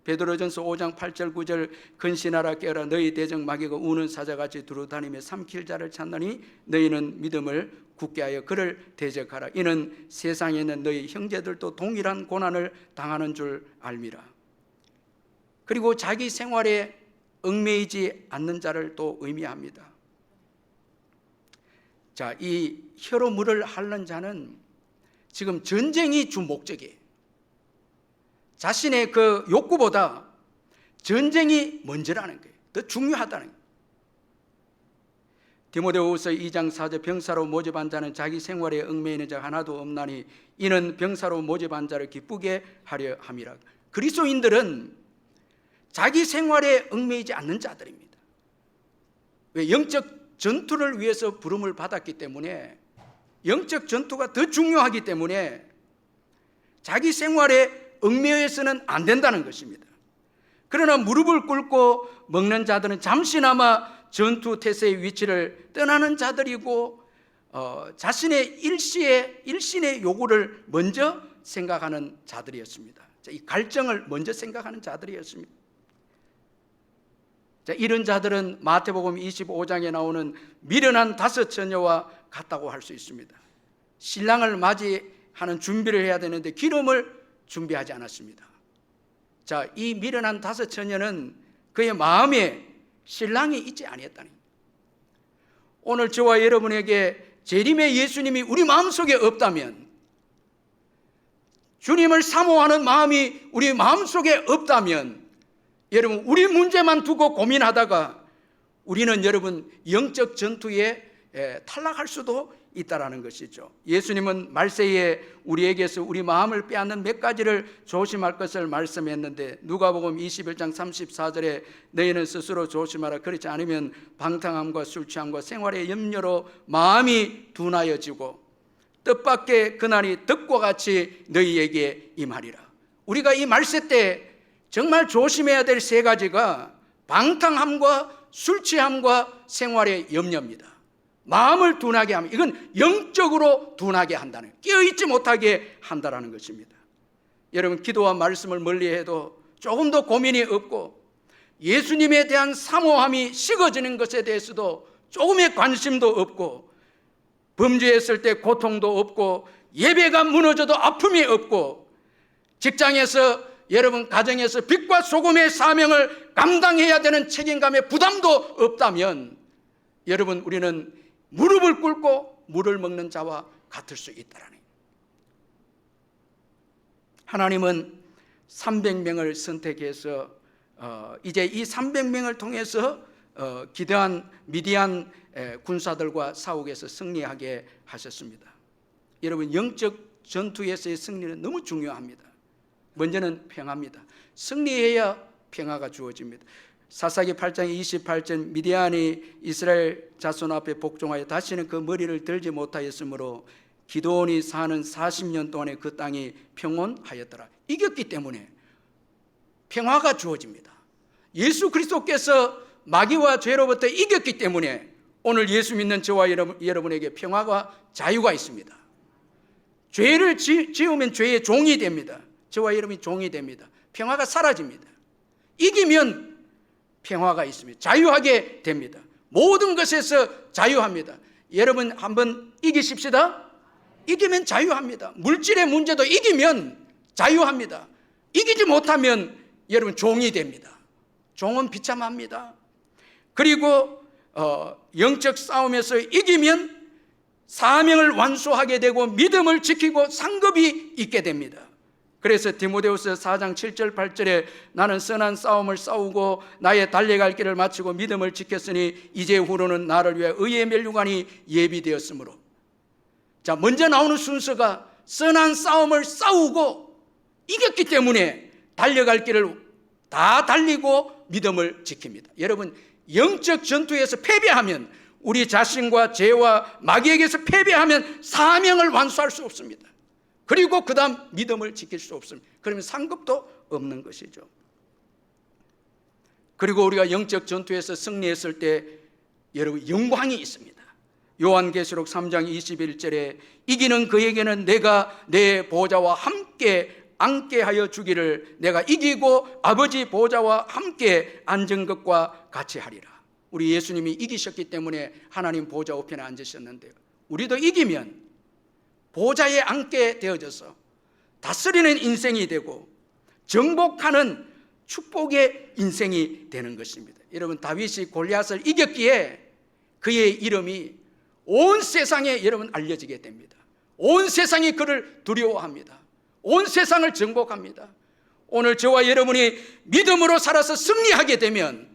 베드로전서 5장 8절 9절 근신하라 깨어라 너희 대적 마귀가 우는 사자같이 두루다니며 삼킬 자를 찾느니 너희는 믿음을 굳게 하여 그를 대적하라. 이는 세상에 있는 너희 형제들도 동일한 고난을 당하는 줄 알미라. 그리고 자기 생활에 얽매이지 않는 자를 또 의미합니다. 자, 이 혀로 물을 핥는 자는 지금 전쟁이 주 목적이에요. 자신의 그 욕구보다 전쟁이 먼저라는 거예요. 더 중요하다는 거예요. 디모데후서 2장 4절 병사로 모집한 자는 자기 생활에 얽매이는 자가 하나도 없나니 이는 병사로 모집한 자를 기쁘게 하려 함이라. 그리스도인들은 자기 생활에 얽매이지 않는 자들입니다. 왜? 영적 전투를 위해서 부름을 받았기 때문에, 영적 전투가 더 중요하기 때문에 자기 생활에 얽매여서는 안 된다는 것입니다. 그러나 무릎을 꿇고 먹는 자들은 잠시나마 전투 태세의 위치를 떠나는 자들이고, 자신의 일신의 요구를 먼저 생각하는 자들이었습니다. 이 갈증을 먼저 생각하는 자들이었습니다. 이런 자들은 마태복음 25장에 나오는 미련한 5 처녀와 같다고 할 수 있습니다. 신랑을 맞이하는 준비를 해야 되는데 기름을 준비하지 않았습니다. 이 미련한 5 처녀는 그의 마음에 신랑이 있지 아니했다니. 오늘 저와 여러분에게 재림의 예수님이 우리 마음속에 없다면, 주님을 사모하는 마음이 우리 마음속에 없다면, 여러분, 우리 문제만 두고 고민하다가 우리는 여러분 영적 전투에 탈락할 수도 있다라는 것이죠. 예수님은 말세에 우리에게서 우리 마음을 빼앗는 몇 가지를 조심할 것을 말씀했는데, 누가복음 21장 34절에 너희는 스스로 조심하라. 그렇지 않으면 방탕함과 술 취함과 생활의 염려로 마음이 둔하여지고 뜻밖의 그날이 덕과 같이 너희에게 임하리라. 우리가 이 말세 때 정말 조심해야 될 3가지가 방탕함과 술 취함과 생활의 염려입니다. 마음을 둔하게 하면, 이건 영적으로 둔하게 한다는, 깨어있지 못하게 한다는 것입니다. 여러분, 기도와 말씀을 멀리해도 조금 더 고민이 없고, 예수님에 대한 사모함이 식어지는 것에 대해서도 조금의 관심도 없고, 범죄했을 때 고통도 없고, 예배가 무너져도 아픔이 없고, 직장에서 여러분 가정에서 빛과 소금의 사명을 감당해야 되는 책임감의 부담도 없다면, 여러분 우리는 무릎을 꿇고 물을 먹는 자와 같을 수 있다라는. 하나님은 300명을 선택해서 이제 이 300명을 통해서 기대한 미디안 군사들과 싸우기 위해서 승리하게 하셨습니다. 여러분, 영적 전투에서의 승리는 너무 중요합니다. 먼저는 평화입니다. 승리해야 평화가 주어집니다. 사사기 8장 28절, 미디안이 이스라엘 자손 앞에 복종하여 다시는 그 머리를 들지 못하였으므로 기드온이 사는 40년 동안에 그 땅이 평온하였더라. 이겼기 때문에 평화가 주어집니다. 예수 그리스도께서 마귀와 죄로부터 이겼기 때문에 오늘 예수 믿는 저와 여러분에게 평화와 자유가 있습니다. 죄를 지으면 죄의 종이 됩니다. 저와 여러분이 종이 됩니다. 평화가 사라집니다. 이기면 평화가 있습니다. 자유하게 됩니다. 모든 것에서 자유합니다. 여러분 한번 이기십시다. 이기면 자유합니다. 물질의 문제도 이기면 자유합니다. 이기지 못하면 여러분 종이 됩니다. 종은 비참합니다. 그리고 영적 싸움에서 이기면 사명을 완수하게 되고 믿음을 지키고 상급이 있게 됩니다. 그래서 디모데후서 4장 7절 8절에 나는 선한 싸움을 싸우고 나의 달려갈 길을 마치고 믿음을 지켰으니 이제 후로는 나를 위해 의의 면류관이 예비되었으므로. 자, 먼저 나오는 순서가 선한 싸움을 싸우고 이겼기 때문에 달려갈 길을 다 달리고 믿음을 지킵니다. 여러분, 영적 전투에서 패배하면, 우리 자신과 죄와 마귀에게서 패배하면 사명을 완수할 수 없습니다. 그리고 그 다음 믿음을 지킬 수 없습니다. 그러면 상급도 없는 것이죠. 그리고 우리가 영적 전투에서 승리했을 때 여러분 영광이 있습니다. 요한계시록 3장 21절에 이기는 그에게는 내가 내 보좌와 함께 앉게 하여 주기를, 내가 이기고 아버지 보좌와 함께 앉은 것과 같이 하리라. 우리 예수님이 이기셨기 때문에 하나님 보좌 우편에 앉으셨는데요, 우리도 이기면 보좌에 앉게 되어져서 다스리는 인생이 되고 정복하는 축복의 인생이 되는 것입니다. 여러분, 다윗이 골리앗을 이겼기에 그의 이름이 온 세상에 여러분 알려지게 됩니다. 온 세상이 그를 두려워합니다. 온 세상을 정복합니다. 오늘 저와 여러분이 믿음으로 살아서 승리하게 되면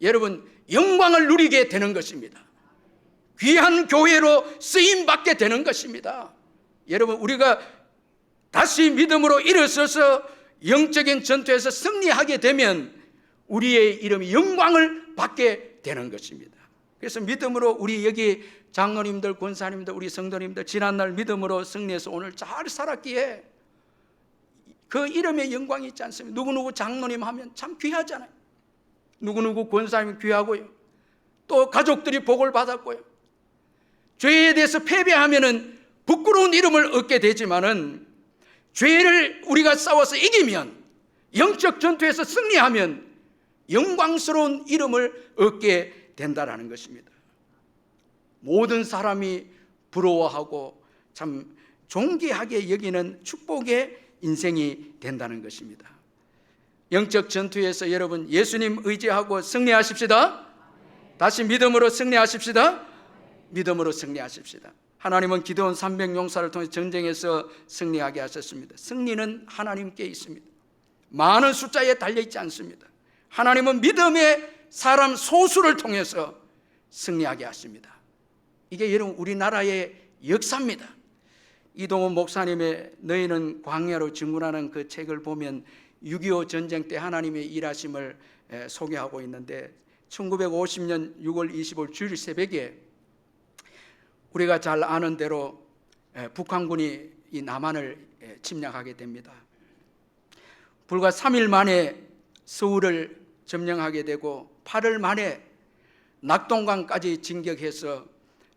여러분 영광을 누리게 되는 것입니다. 귀한 교회로 쓰임받게 되는 것입니다. 여러분, 우리가 다시 믿음으로 일어서서 영적인 전투에서 승리하게 되면 우리의 이름이 영광을 받게 되는 것입니다. 그래서 믿음으로 우리 여기 장로님들, 권사님들, 우리 성도님들 지난날 믿음으로 승리해서 오늘 잘 살았기에 그 이름의 영광이 있지 않습니까? 누구누구 장로님 하면 참 귀하잖아요. 누구누구 권사님 귀하고요. 또 가족들이 복을 받았고요. 죄에 대해서 패배하면은 부끄러운 이름을 얻게 되지만은 죄를 우리가 싸워서 이기면, 영적 전투에서 승리하면 영광스러운 이름을 얻게 된다라는 것입니다. 모든 사람이 부러워하고 참 존귀하게 여기는 축복의 인생이 된다는 것입니다. 영적 전투에서 여러분 예수님 의지하고 승리하십시다. 다시 믿음으로 승리하십시다. 믿음으로 승리하십시다. 하나님은 기드온 300용사를 통해 전쟁에서 승리하게 하셨습니다. 승리는 하나님께 있습니다. 많은 숫자에 달려있지 않습니다. 하나님은 믿음의 사람 소수를 통해서 승리하게 하십니다. 이게 여러분 우리나라의 역사입니다. 이동훈 목사님의 너희는 광야로 증언하는 그 책을 보면 6.25 전쟁 때 하나님의 일하심을 소개하고 있는데 1950년 6월 25일 주일 새벽에 우리가 잘 아는 대로 북한군이 이 남한을 침략하게 됩니다. 불과 3일 만에 서울을 점령하게 되고 8일 만에 낙동강까지 진격해서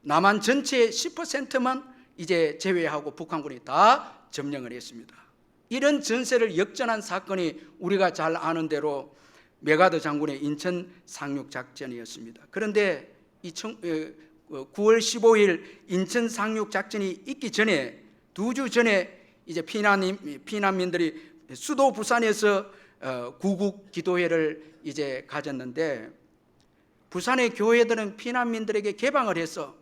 남한 전체의 10%만 이제 제외하고 북한군이 다 점령을 했습니다. 이런 전세를 역전한 사건이 우리가 잘 아는 대로 메가더 장군의 인천 상륙 작전이었습니다. 그런데 9월 15일 인천 상륙 작전이 있기 전에 2주 전에 이제 피난민들이 수도 부산에서 구국 기도회를 이제 가졌는데 부산의 교회들은 피난민들에게 개방을 해서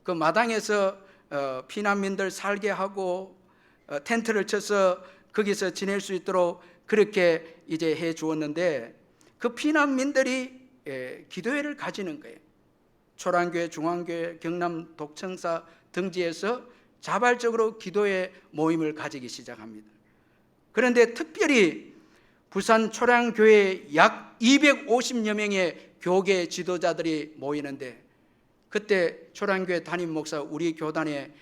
그 마당에서 피난민들 살게 하고 텐트를 쳐서 거기서 지낼 수 있도록 그렇게 이제 해 주었는데 그 피난민들이 기도회를 가지는 거예요. 초란교회, 중앙교회, 경남 독청사 등지에서 자발적으로 기도회 모임을 가지기 시작합니다. 그런데 특별히 부산 초량교회에 약 250여 명의 교계 지도자들이 모이는데 그때 초량교회 담임 목사 우리 교단을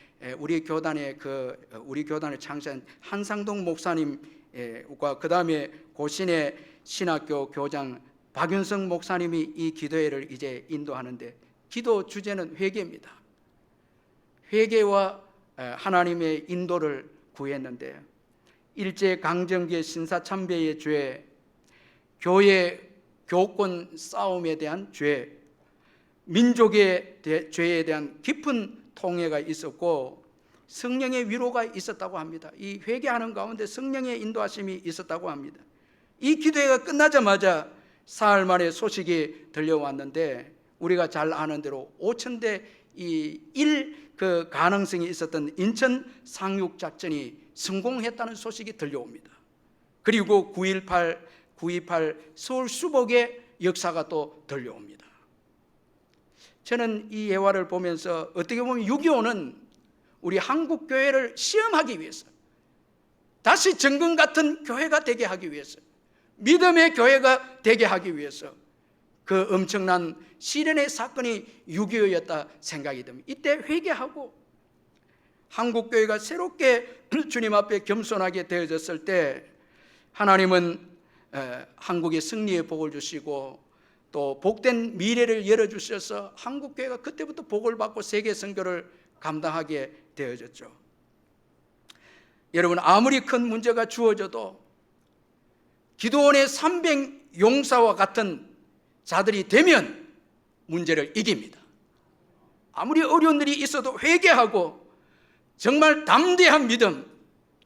창시한 한상동 목사님과 그 다음에 고신의 신학교 교장 박윤성 목사님이 이 기도회를 이제 인도하는데 기도 주제는 회개입니다. 회개와 하나님의 인도를 구했는데 일제 강점기의 신사참배의 죄, 교회 교권 싸움에 대한 죄, 민족의 죄에 대한 깊은 통회가 있었고 성령의 위로가 있었다고 합니다. 이 회개하는 가운데 성령의 인도하심이 있었다고 합니다. 이 기도회가 끝나자마자 사흘 만에 소식이 들려왔는데 우리가 잘 아는 대로 5,000대 그 가능성이 있었던 인천 상륙 작전이 성공했다는 소식이 들려옵니다. 그리고 9.28 서울 수복의 역사가 또 들려옵니다. 저는 이 예화를 보면서 어떻게 보면 6.25는 우리 한국 교회를 시험하기 위해서 다시 정금 같은 교회가 되게 하기 위해서 믿음의 교회가 되게 하기 위해서 그 엄청난 시련의 사건이 6.25였다 생각이 듭니다. 이때 회개하고 한국 교회가 새롭게 주님 앞에 겸손하게 되어졌을 때 하나님은 한국의 승리의 복을 주시고 또 복된 미래를 열어주셔서 한국 교회가 그때부터 복을 받고 세계 선교를 감당하게 되어졌죠. 여러분 아무리 큰 문제가 주어져도 기도원의 300용사와 같은 자들이 되면 문제를 이깁니다. 아무리 어려운 일이 있어도 회개하고 정말 담대한 믿음,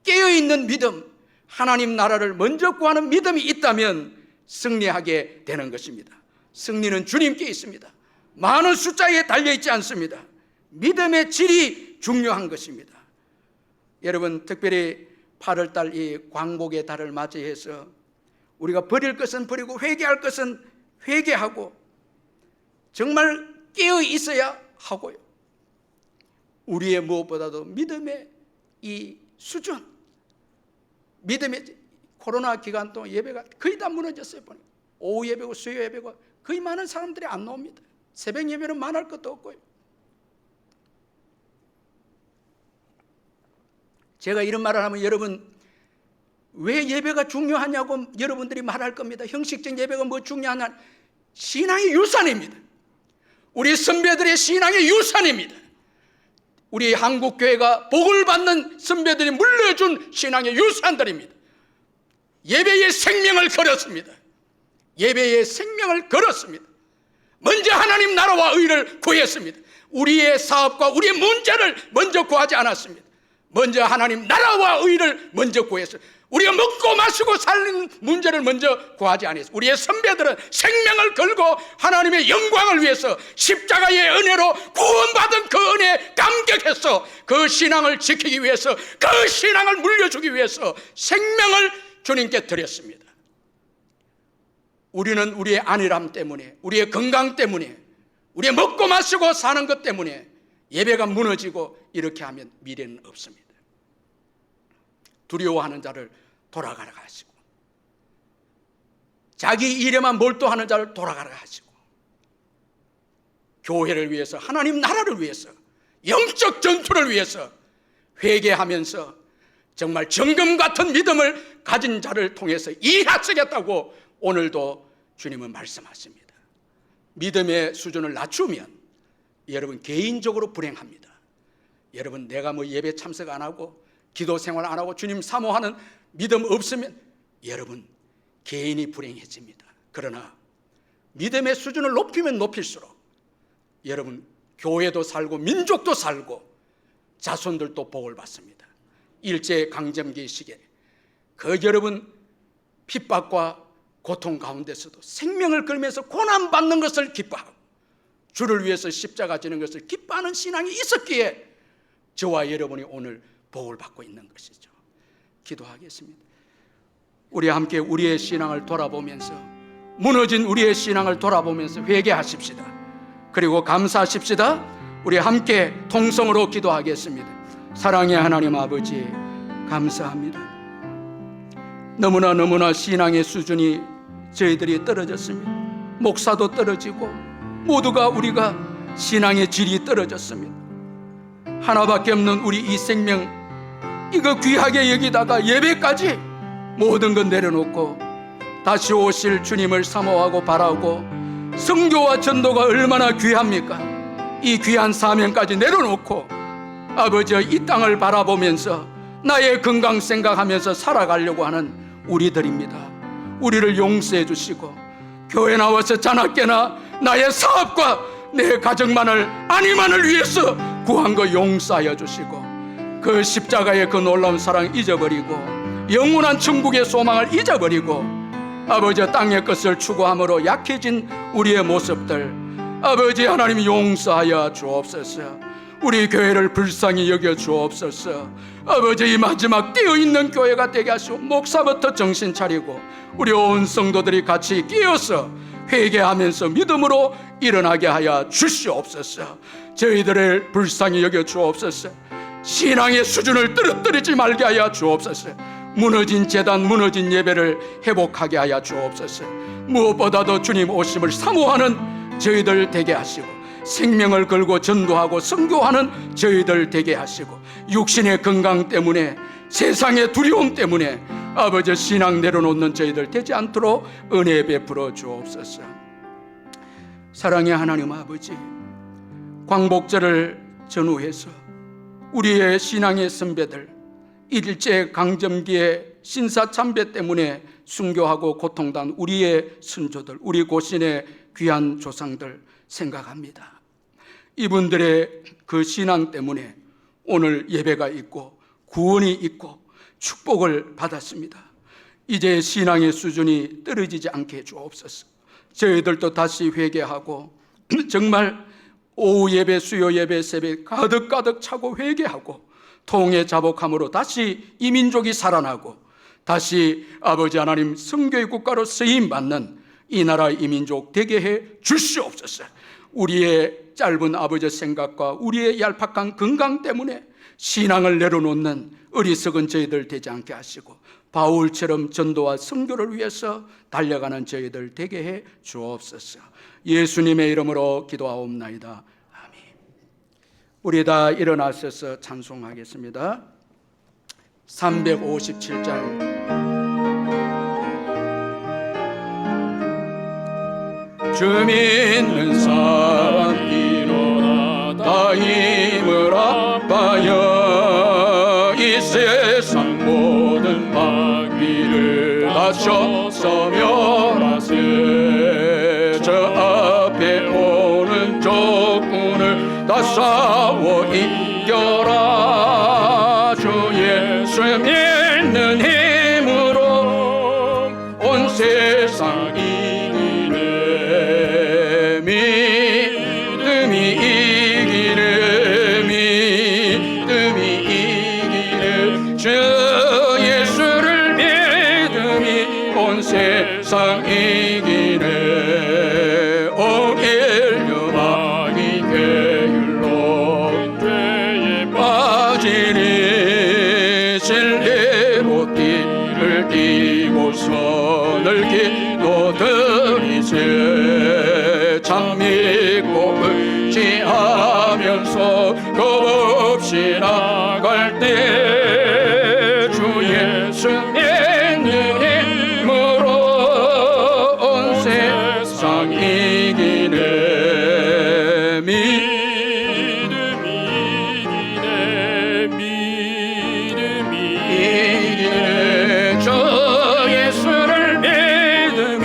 깨어있는 믿음, 하나님 나라를 먼저 구하는 믿음이 있다면 승리하게 되는 것입니다. 승리는 주님께 있습니다. 많은 숫자에 달려있지 않습니다. 믿음의 질이 중요한 것입니다. 여러분 특별히 8월달 이 광복의 달을 맞이해서 우리가 버릴 것은 버리고 회개할 것은 회개하고 정말 깨어 있어야 하고요. 우리의 무엇보다도 믿음의 이 수준, 믿음의 코로나 기간 동안 예배가 거의 다 무너졌어요. 오후 예배고 수요 예배고 거의 많은 사람들이 안 나옵니다. 새벽 예배는 말할 것도 없고요. 제가 이런 말을 하면 여러분 왜 예배가 중요하냐고 여러분들이 말할 겁니다. 형식적 예배가 뭐 중요하냐? 신앙의 유산입니다. 우리 선배들의 신앙의 유산입니다. 우리 한국교회가 복을 받는 선배들이 물려준 신앙의 유산들입니다. 예배의 생명을 걸었습니다. 예배의 생명을 걸었습니다. 먼저 하나님 나라와 의를 구했습니다. 우리의 사업과 우리의 문제를 먼저 구하지 않았습니다. 먼저 하나님 나라와 의를 먼저 구했어요. 우리가 먹고 마시고 살는 문제를 먼저 구하지 않았어요. 우리의 선배들은 생명을 걸고 하나님의 영광을 위해서 십자가의 은혜로 구원받은 그 은혜에 감격해서 그 신앙을 지키기 위해서, 그 신앙을 물려주기 위해서 생명을 주님께 드렸습니다. 우리는 우리의 안일함 때문에, 우리의 건강 때문에, 우리의 먹고 마시고 사는 것 때문에 예배가 무너지고 이렇게 하면 미래는 없습니다. 두려워하는 자를 돌아가라 하시고, 자기 일에만 몰두하는 자를 돌아가라 하시고, 교회를 위해서, 하나님 나라를 위해서, 영적 전투를 위해서 회개하면서 정말 정금 같은 믿음을 가진 자를 통해서 이해하시겠다고 오늘도 주님은 말씀하십니다. 믿음의 수준을 낮추면 여러분 개인적으로 불행합니다. 여러분 내가 뭐 예배 참석 안 하고 기도 생활 안 하고 주님 사모하는 믿음 없으면 여러분 개인이 불행해집니다. 그러나 믿음의 수준을 높이면 높일수록 여러분 교회도 살고 민족도 살고 자손들도 복을 받습니다. 일제강점기 시기에 그 여러분 핍박과 고통 가운데서도 생명을 걸면서 고난받는 것을 기뻐하고 주를 위해서 십자가 지는 것을 기뻐하는 신앙이 있었기에 저와 여러분이 오늘 복을 받고 있는 것이죠. 기도하겠습니다. 우리 함께 우리의 신앙을 돌아보면서, 무너진 우리의 신앙을 돌아보면서 회개하십시다. 그리고 감사하십시다. 우리 함께 통성으로 기도하겠습니다. 사랑의 하나님 아버지, 감사합니다. 너무나 신앙의 수준이 저희들이 떨어졌습니다. 목사도 떨어지고 모두가 우리가 신앙의 질이 떨어졌습니다. 하나밖에 없는 우리 이 생명, 이거 귀하게 여기다가 예배까지 모든 것 내려놓고 다시 오실 주님을 사모하고 바라고, 선교와 전도가 얼마나 귀합니까? 이 귀한 사명까지 내려놓고 아버지 이 땅을 바라보면서 나의 건강 생각하면서 살아가려고 하는 우리들입니다. 우리를 용서해 주시고 교회 나와서 자나깨나 나의 사업과 내 가정만을, 아니만을 위해서 구한 거 용서하여 주시고, 그 십자가의 그 놀라운 사랑 잊어버리고 영원한 천국의 소망을 잊어버리고 아버지 땅의 것을 추구함으로 약해진 우리의 모습들 아버지 하나님 용서하여 주옵소서. 우리 교회를 불쌍히 여겨 주옵소서. 아버지 이 마지막 깨어있는 교회가 되게 하시고 목사부터 정신 차리고 우리 온 성도들이 같이 깨어서 회개하면서 믿음으로 일어나게 하여 주시옵소서. 저희들을 불쌍히 여겨 주옵소서. 신앙의 수준을 떨어뜨리지 말게 하여 주옵소서. 무너진 제단, 무너진 예배를 회복하게 하여 주옵소서. 무엇보다도 주님 오심을 사모하는 저희들 되게 하시고, 생명을 걸고 전도하고 선교하는 저희들 되게 하시고, 육신의 건강 때문에, 세상의 두려움 때문에 아버지 신앙 내려놓는 저희들 되지 않도록 은혜 베풀어 주옵소서. 사랑의 하나님 아버지, 광복절을 전후해서 우리의 신앙의 선배들, 일제강점기의 신사참배 때문에 순교하고 고통당한 우리의 선조들, 우리 고신의 귀한 조상들 생각합니다. 이분들의 그 신앙 때문에 오늘 예배가 있고 구원이 있고 축복을 받았습니다. 이제 신앙의 수준이 떨어지지 않게 주옵소서. 저희들도 다시 회개하고 정말 오후 예배, 수요 예배, 새벽 가득 차고 회개하고 통해 자복함으로 다시 이 민족이 살아나고 다시 아버지 하나님 선교의 국가로 쓰임받는 이 나라 이 민족 되게 해 주시옵소서. 우리의 짧은 아버지 생각과 우리의 얄팍한 건강 때문에 신앙을 내려놓는 어리석은 저희들 되지 않게 하시고 바울처럼 전도와 선교를 위해서 달려가는 저희들 되게 해 주옵소서. 예수님의 이름으로 기도하옵나이다. 아멘. 우리 다 일어나셔서 찬송하겠습니다. 357장. 주 믿는 사람 일어나 다 힘을 합하여 이 세상 모든 마귀를 다쳐서 멸하세. 저 앞에 오는 적군을 다 싸워 이겨라. 주 예수 믿는 힘으로 온 세상 이기네. 믿음이 이기네. 믿음이 이기네. 주 예수를 믿음이 온 세상 이기네. 오 일념하기 계율로 죄에 빠지니 진리로 띠를 띠고서 늘 기도드리세. 참 믿고 의지하면서 겁없이 나갈 때 주 예수 믿는 힘으로 온 세상 이기네. 믿음이 이기네. 믿음이 이기네. 저 예수를 믿음이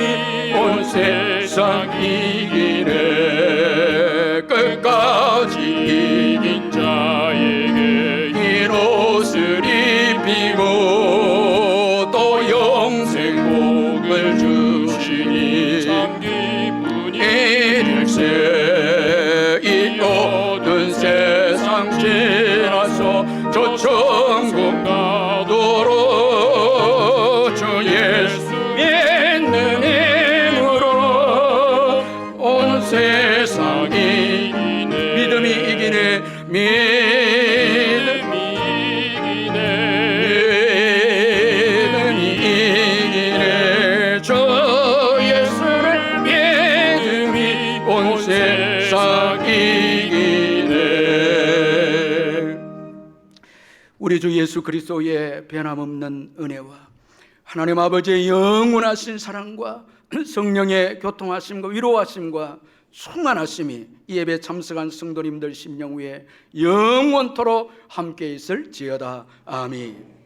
온 세상 이기네. 끝까지 이긴 자에게 흰 옷을 입히고 또 영생 복을 주시니 참 기쁘니 일일세. 이 모든 세상 지나서 저 천국 가도록 주 예수 믿는 힘으로 온 세상 이기네. 믿음이 이기네. 믿음이 이기네. 주 예수를 믿음이 온 세상 이기네. 우리 주 예수 그리스도의 변함없는 은혜와 하나님 아버지의 영원하신 사랑과 성령의 교통하심과 위로하심과 충만하심이 이 예배 참석한 성도님들 심령 위에 영원토록 함께 있을지어다. 아멘.